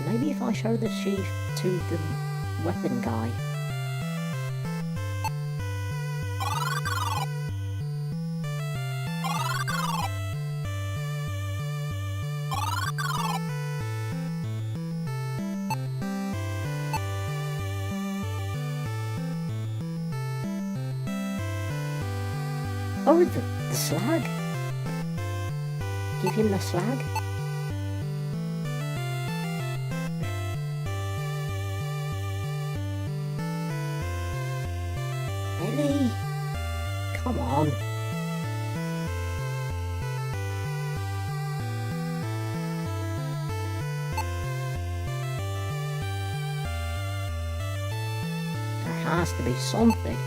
Maybe if I show the sheath to the weapon guy. Oh, the slag. Give him the slag. Really? Come on. There has to be something.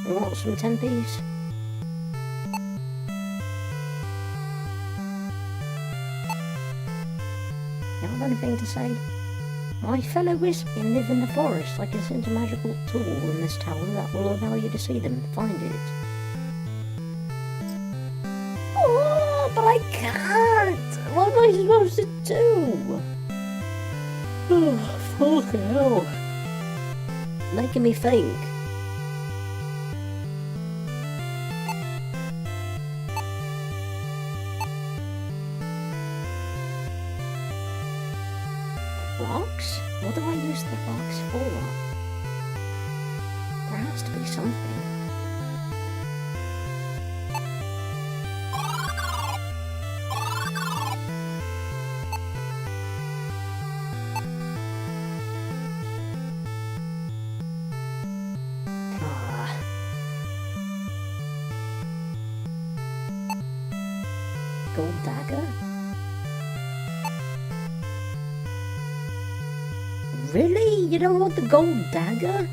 You want some tempies? You have anything to say? My fellow Wispin live in the forest. I can send a magical tool in this tower that will allow you to see them. Find it. Oh, but I can't! What am I supposed to do? Oh, fucking hell. Making me think. Rocks? What do I use the rocks for? There has to be something. Ah. Gold dagger? Really? You don't want the gold dagger?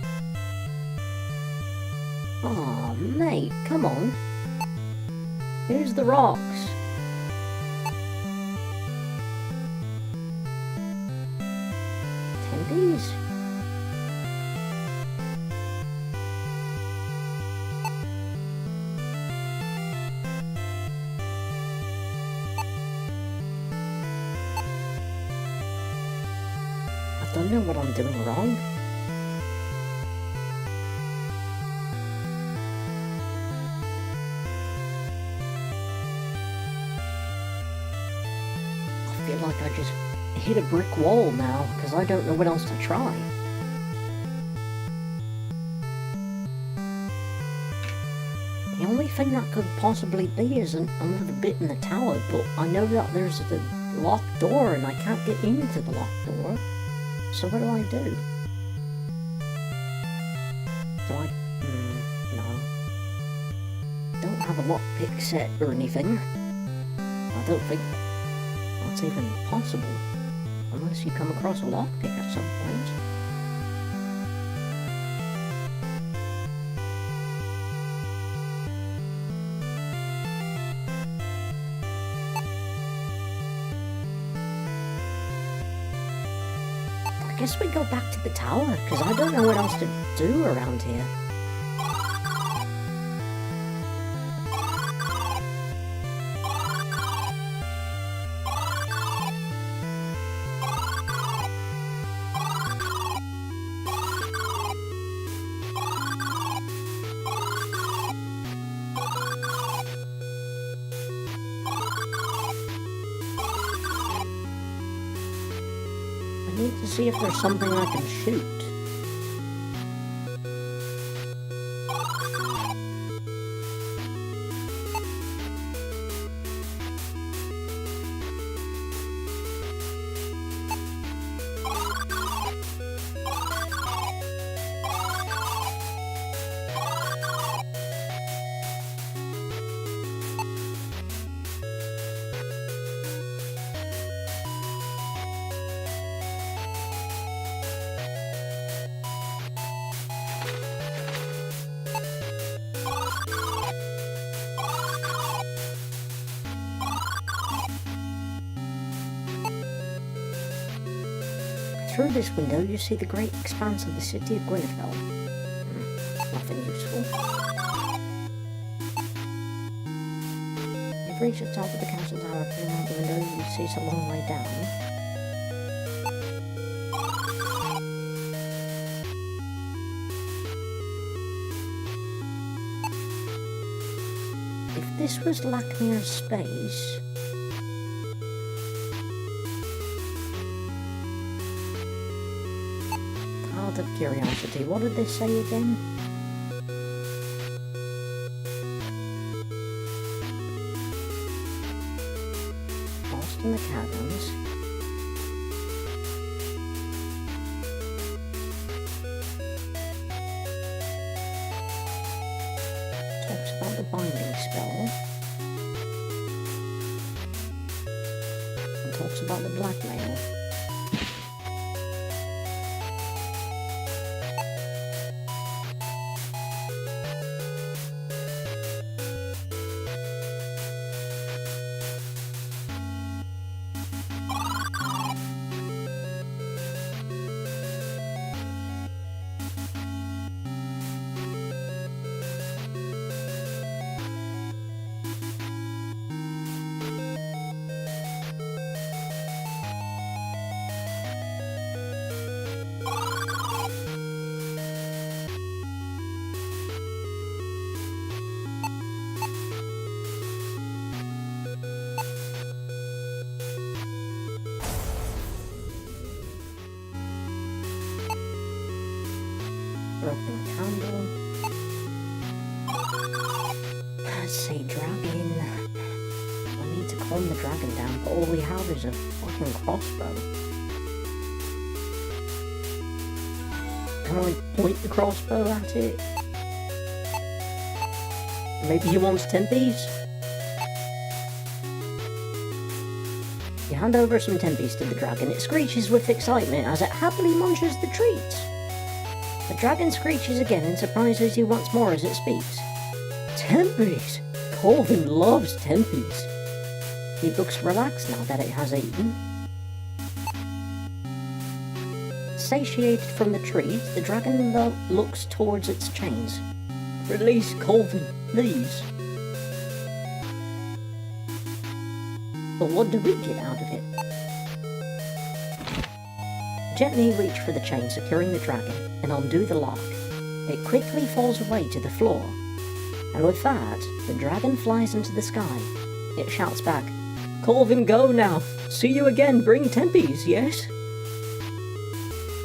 Aw, mate, come on. Here's the rocks. Tempies? I don't know what I'm doing wrong. I feel like I just hit a brick wall now, because I don't know what else to try. The only thing that could possibly be is another bit in the tower, but I know that there's the locked door and I can't get into the locked door. So what do I do? Do I... no. Don't have a lockpick set or anything. I don't think that's even possible. Unless you come across a lockpick at some point. I guess we go back to the tower, because I don't know what else to do around here. need to see if there's something I can shoot. Through this window, you see the great expanse of the city of Gwynfell. Nothing useful. You've reached the top of the castle tower. Peering out the window, you see it's a long way down. If this was Lakmir's space... Out of curiosity, what did they say again? Lost in the caverns. Talks about the binding spell. And talks about the blackmail. Broken candle. Let's see, dragon. We need to calm the dragon down, but all we have is a fucking crossbow. Can I point the crossbow at it? Maybe he wants tempies? You hand over some tempies to the dragon. It screeches with excitement as it happily munches the treats. The dragon screeches again and surprises you once more as it speaks. Tempies! Corvin loves tempies. He looks relaxed now that it has eaten. Satiated from the treat, the dragon looks towards its chains. Release Corvin, please. But what do we get out of it? Gently reach for the chain securing the dragon and undo the lock. It quickly falls away to the floor. And with that, the dragon flies into the sky. It shouts back, Corvin, go now! See you again, bring tempies, yes?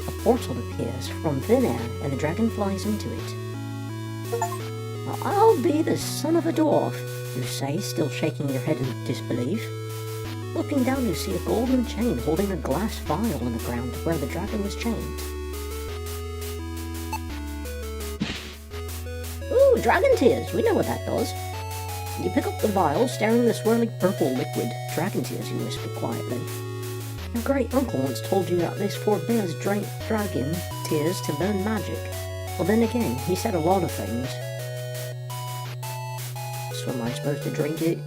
A portal appears from thin air and the dragon flies into it. I'll be the son of a dwarf, you say, still shaking your head in disbelief. Looking down, you see a golden chain holding a glass vial on the ground where the dragon was chained. Ooh, dragon tears! We know what that does. You pick up the vial, staring at the swirling purple liquid. Dragon tears, you whisper quietly. Your great uncle once told you that this forbears dragon tears to learn magic. Well, then again, he said a lot of things. So am I supposed to drink it?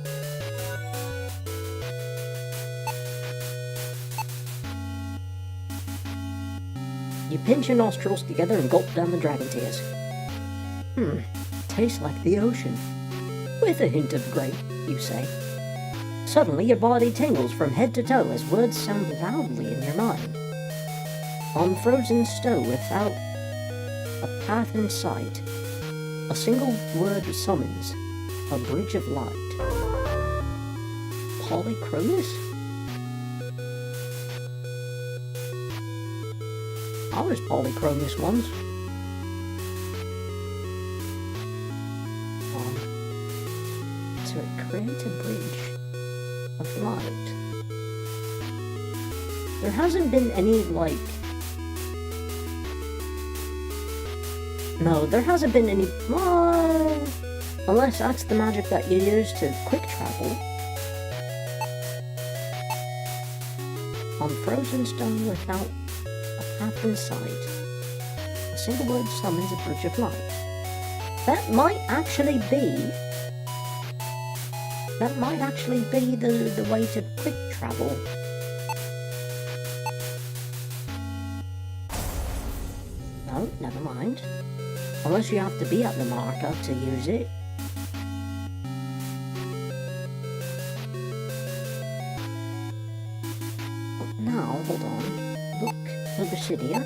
You pinch your nostrils together and gulp down the dragon tears. Tastes like the ocean. With a hint of grape, you say. Suddenly your body tingles from head to toe as words sound loudly in your mind. On frozen stone without a path in sight, a single word summons a bridge of light. Polychromis? Oh, there's polychromous ones. To create a bridge of light. There hasn't been any, like... No, there hasn't been any... unless that's the magic that you use to quick travel. On frozen stone without a path in sight, a single word summons a bridge of light. That might actually be... That might actually be the way to quick travel. No, never mind. Unless you have to be at the marker to use it. Now, hold on. Look, Obsidia.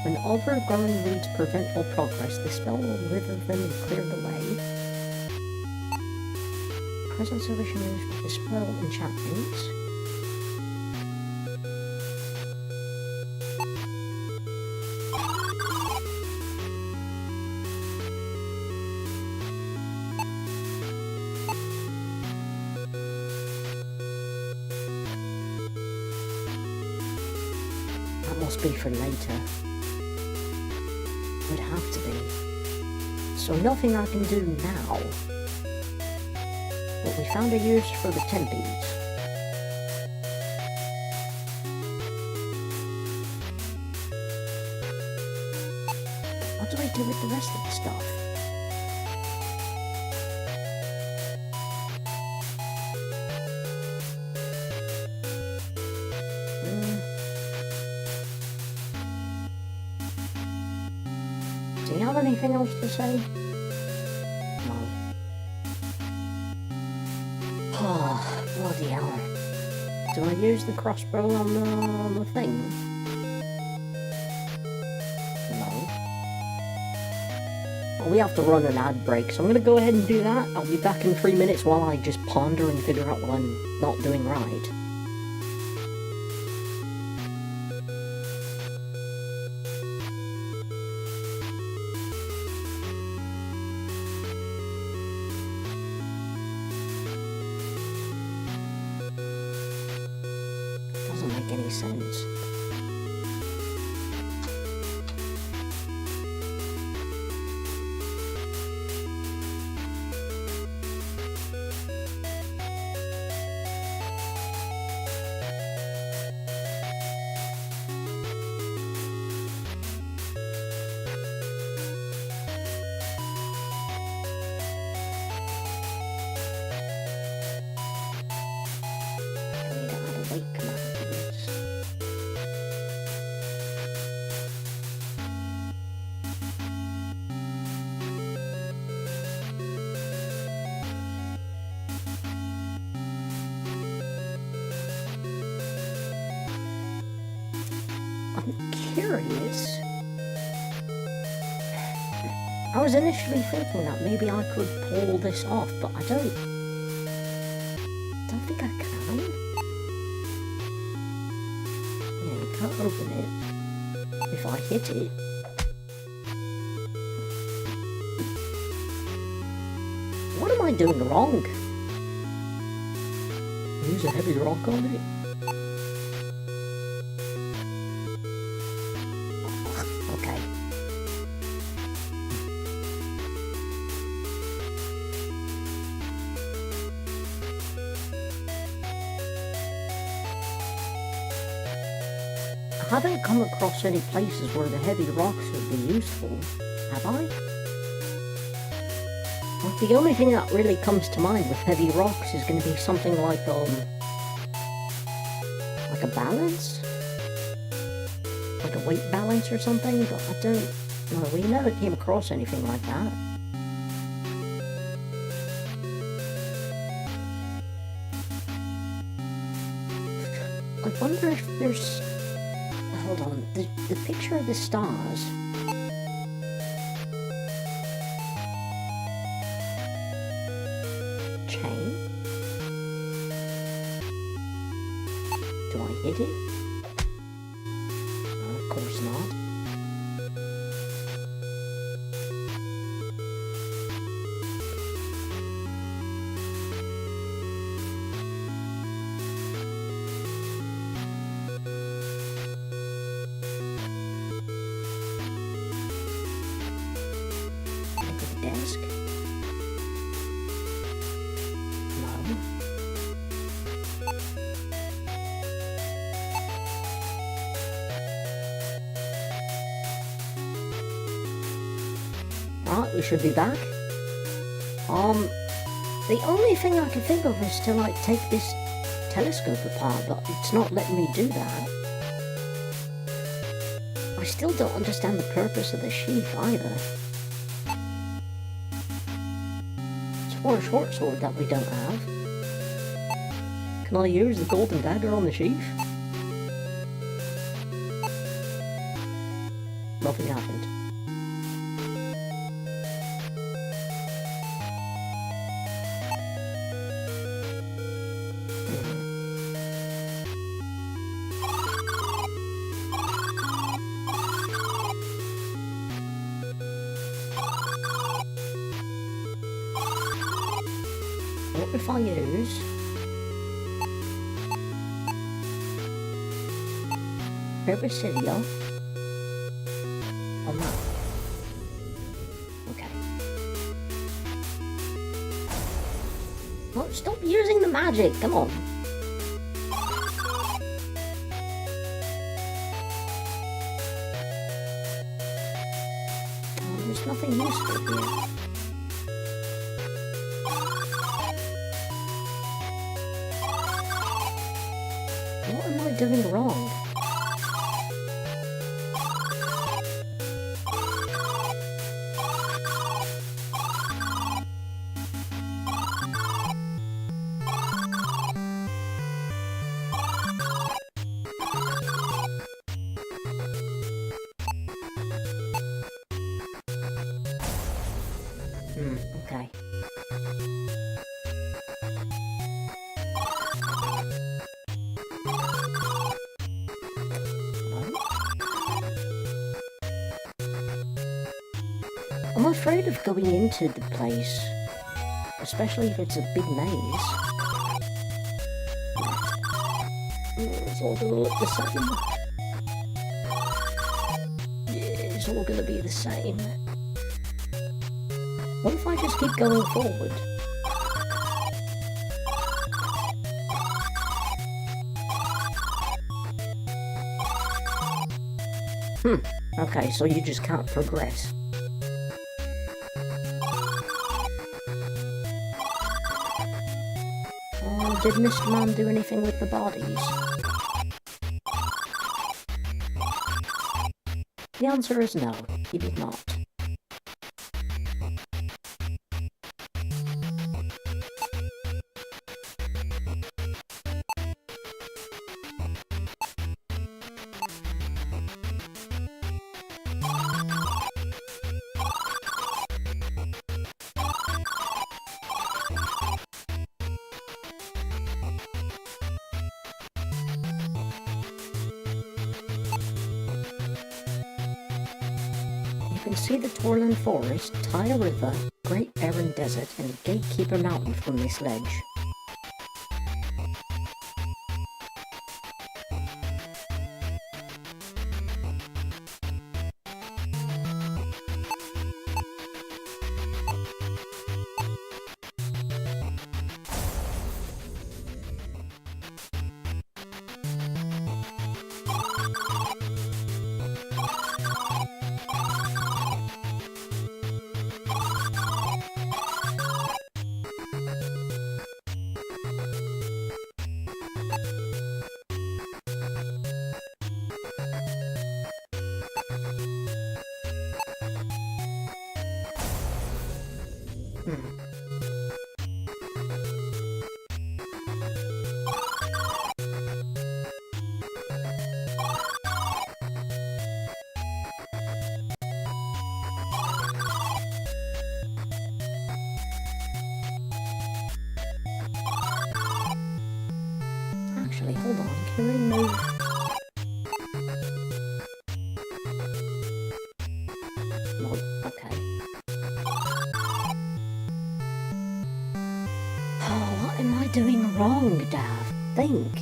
When overgrowing weeds prevent all progress, the spell will wither them and clear the way. Present solution used for dispel enchantments. That must be for later. Would have to be. So nothing I can do now. But we found a use for the tempies. What do I do with the rest of the stuff? Do you have anything else to say? Oh, bloody hell. Do I use the crossbow on the thing? No. Well, we have to run an ad break, so I'm going to go ahead and do that. I'll be back in 3 minutes while I just ponder and figure out what I'm not doing right. Any sense. I need to add a wait command to this. I'm curious. I was initially thinking that maybe I could pull this off, but I don't think I can. Yeah, you can't open it if I hit it. What am I doing wrong? Use a heavy rock on it? Okay. I haven't come across any places where the heavy rocks would be useful, have I? Like, the only thing that really comes to mind with heavy rocks is going to be something like a balance? Like a weight balance or something, but I don't know, we never came across anything like that. I wonder if there's... Hold on, the picture of the stars... Chain? Do I hit it? Of course course not. Look at the desk. No. Right, we should be back. The only thing I can think of is to, like, take this telescope apart, but it's not letting me do that. I still don't understand the purpose of the sheath either. It's for a short sword that we don't have. Can I use the golden dagger on the sheath? Nothing happened. What if I use Herbicidia on that? Okay. Well, stop using the magic, come on. Oh, there's nothing useful here. What am I doing wrong? Okay. I'm afraid of going into the place, especially if it's a big maze. It's all gonna look the same. Yeah, it's all gonna be the same. What if I just keep going forward? Okay, so you just can't progress. Did Mr. Man do anything with the bodies? The answer is no, he did not. You can see the Torland Forest, Tile River, Great Barren Desert, and Gatekeeper Mountain from this ledge. Actually, hold on, can we move? think.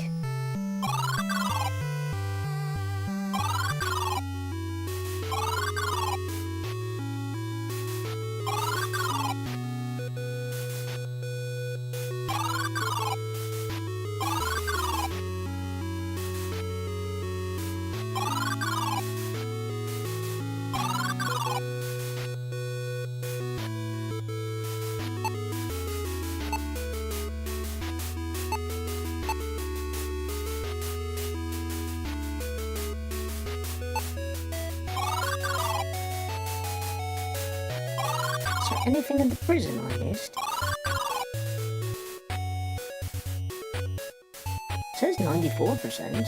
Is there anything in the prison I missed? It says 94%.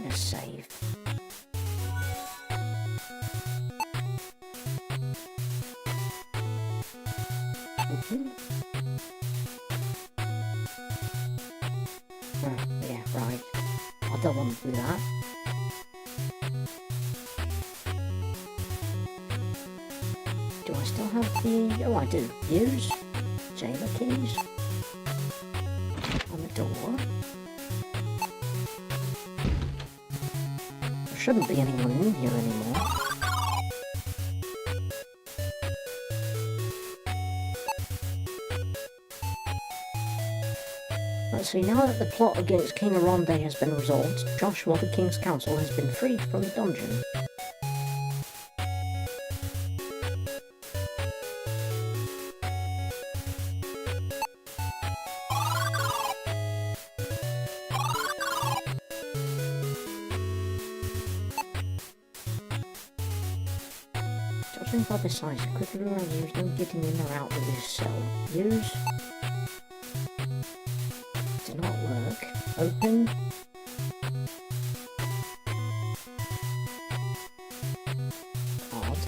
Let's save. Yeah, right. I don't want to do that. Do I still have the... Oh, I do. Use jailer keys on the door. There shouldn't be anyone in here anymore. Let's see, now that the plot against King Aronde has been resolved, Joshua, the King's Counsel, has been freed from the dungeon. Judging by the size, quickly there's no getting in or out of this cell. Use. Did not work. Open. Odd.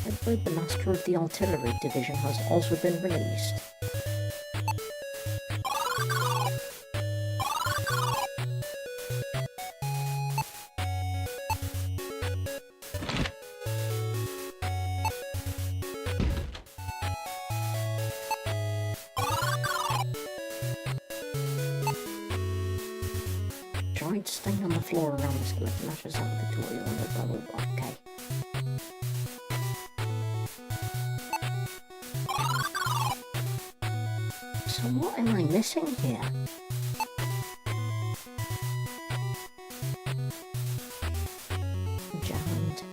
Edward, the Master of the Artillery Division, has also been released. Dried stain on the floor around the skeleton matches up with the tutorial and blah blah blah. Okay. So what am I missing here? Jammed.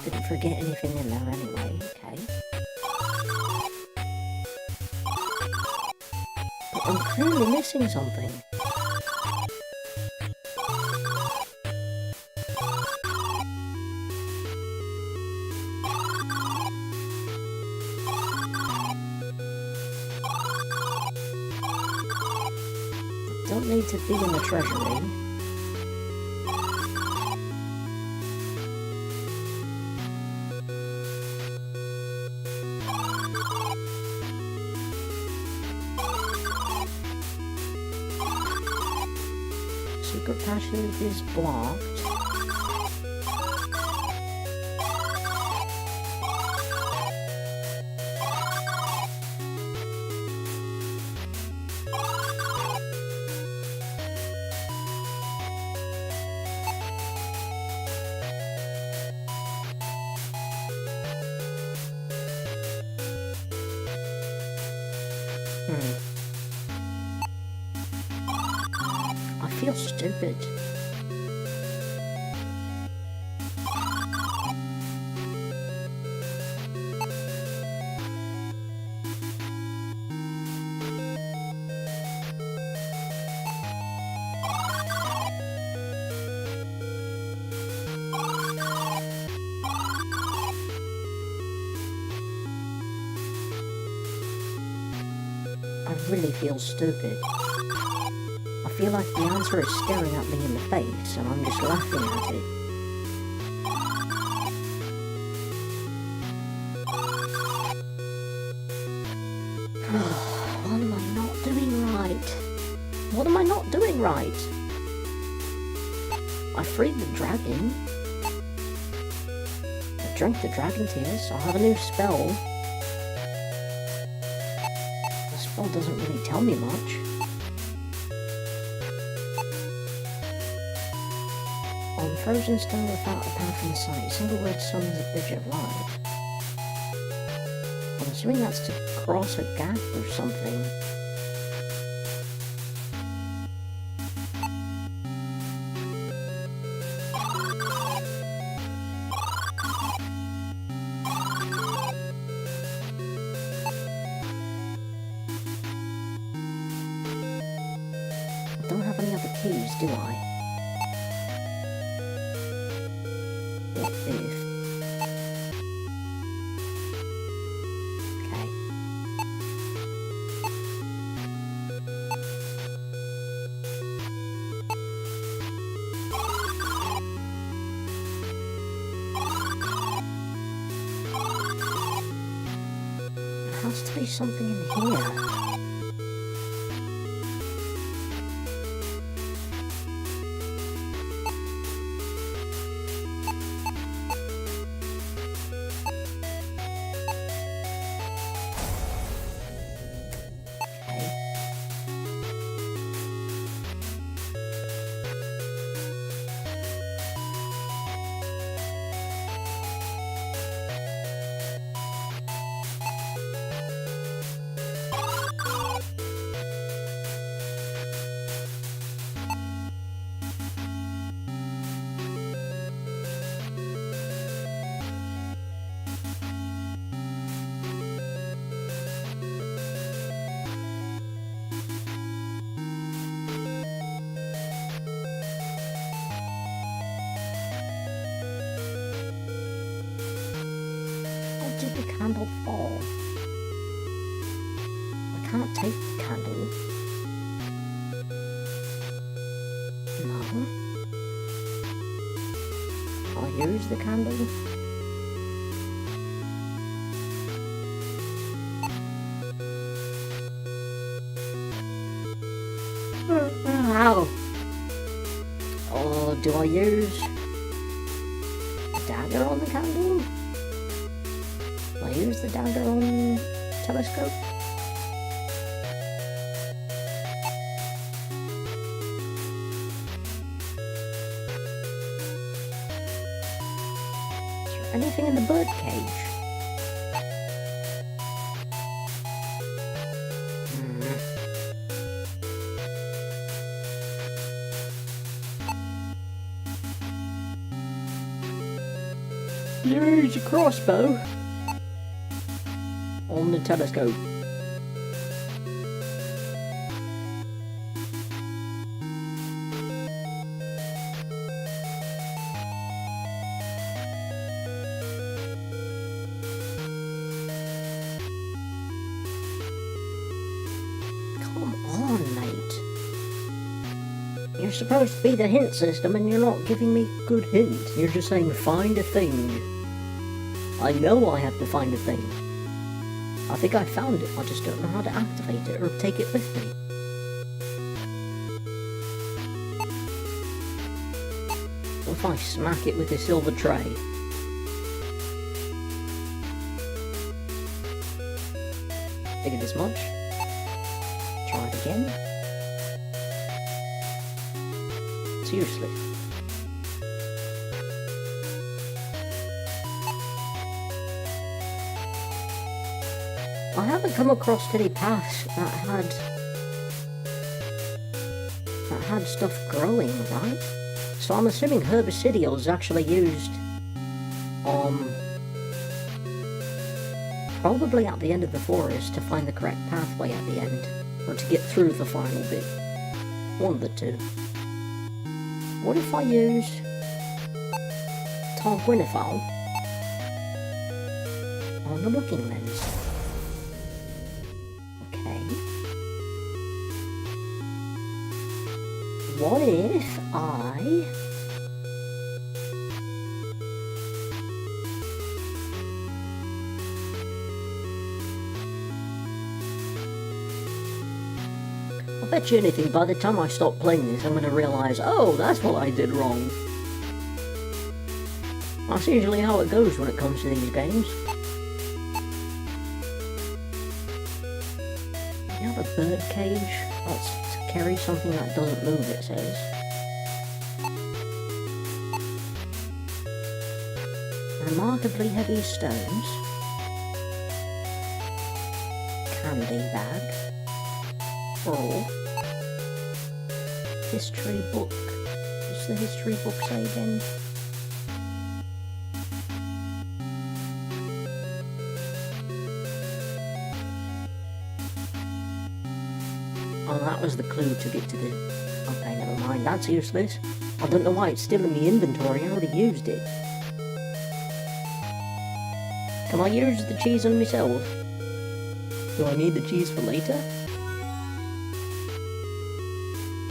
Didn't forget anything in there anyway, okay. But I'm clearly missing something. Don't need to be in the treasury. Secret passage is blocked. I feel stupid. really feel stupid. I feel like the answer is staring at me in the face, and I'm just laughing at it. What am I not doing right? What am I not doing right? I freed the dragon. I drank the dragon tears, so I have a new spell. The spell doesn't really tell me much. On frozen stone without a path in sight, single red summons a bridge of light. I'm assuming that's to cross a gap or something. I don't have any other keys, do I? What if? Okay. There has to be something in here. Did the candle fall? I can't take the candle. No. I'll use the candle. Ow! Oh, do I use a dagger on the candle? I use the dagger on telescope. Is there anything in the bird cage? Use a crossbow on the telescope. Come on, mate. You're supposed to be the hint system and you're not giving me a good hint. You're just saying find a thing. I know I have to find a thing. I think I found it, I just don't know how to activate it or take it with me. What if I smack it with a silver tray? Figured as much. Try it again. It's useless. I haven't come across any paths that had stuff growing, right? So I'm assuming herbacidial is actually used probably at the end of the forest to find the correct pathway at the end, or to get through the final bit. One of the two. What if I use Targwinifal on the looking lens? Okay. what if I... I bet you anything, by the time I stop playing this, I'm going to realise, oh, that's what I did wrong. That's usually how it goes when it comes to these games. You have a bird cage? That's to carry something that doesn't move, it says. Remarkably heavy stones. Candy bag. Roll. History book. What's the history book say again? Oh, that was the clue to get to the... Okay, never mind, that's useless. I don't know why it's still in the inventory, I already used it. Can I use the cheese on myself? Do I need the cheese for later?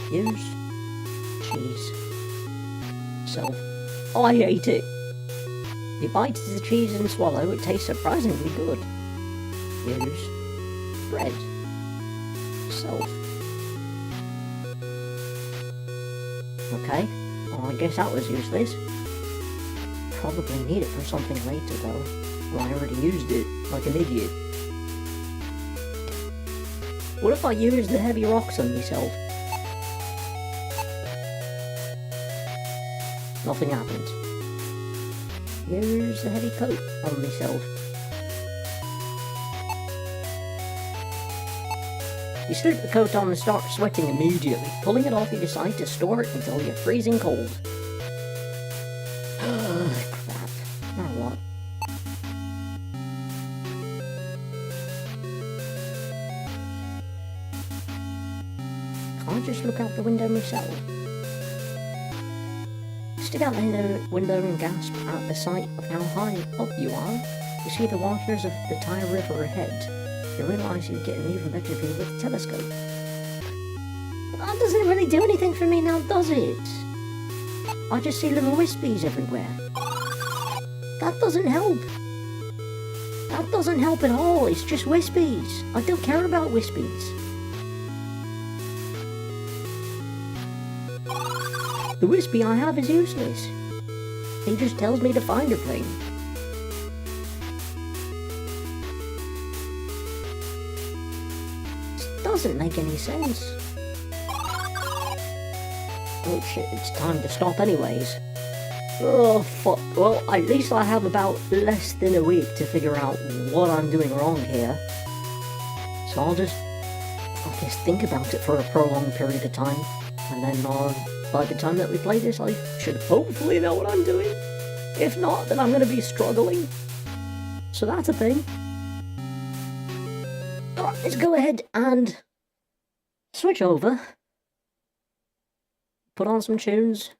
Use cheese. Self. Oh, I hate it. You bite the cheese and swallow, it tastes surprisingly good. Use bread. Self. Okay, well, I guess that was useless. Probably need it for something later though. Well, I already used it, like an idiot. What if I use the heavy rocks on myself? Nothing happened. Use the heavy coat on myself. You slip the coat on and start sweating immediately. Pulling it off, you decide to store it until you're freezing cold. Crap. Now what? Can't I just look out the window myself? Stick out the window and gasp at the sight of how high up you are. You see the waters of the Tyre River ahead. You realise you get an even better view with the telescope. But that doesn't really do anything for me now, does it? I just see little wispies everywhere. That doesn't help. That doesn't help at all, it's just wispies. I don't care about wispies. The wispy I have is useless. He just tells me to find a thing. Doesn't make any sense. Oh shit, it's time to stop anyways. Oh fuck, well at least I have about less than a week to figure out what I'm doing wrong here. So I'll just think about it for a prolonged period of time, and then by the time that we play this I should hopefully know what I'm doing. If not, then I'm going to be struggling. So that's a thing. Alright, let's go ahead and switch over. Put on some tunes.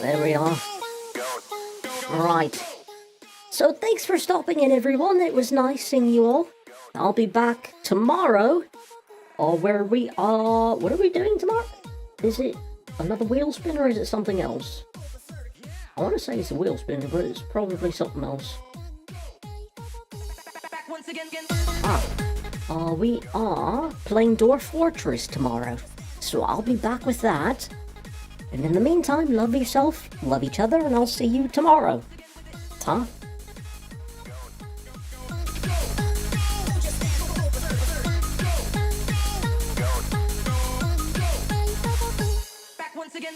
There we are. Right. So thanks for stopping in, everyone. It was nice seeing you all. I'll be back tomorrow. Where we are... What are we doing tomorrow? Is it another wheel spin or is it something else? I want to say it's a wheel spin, but it's probably something else. We are playing Dwarf Fortress tomorrow, so I'll be back with that. And in the meantime, love yourself, love each other, and I'll see you tomorrow. Ta. Back once again.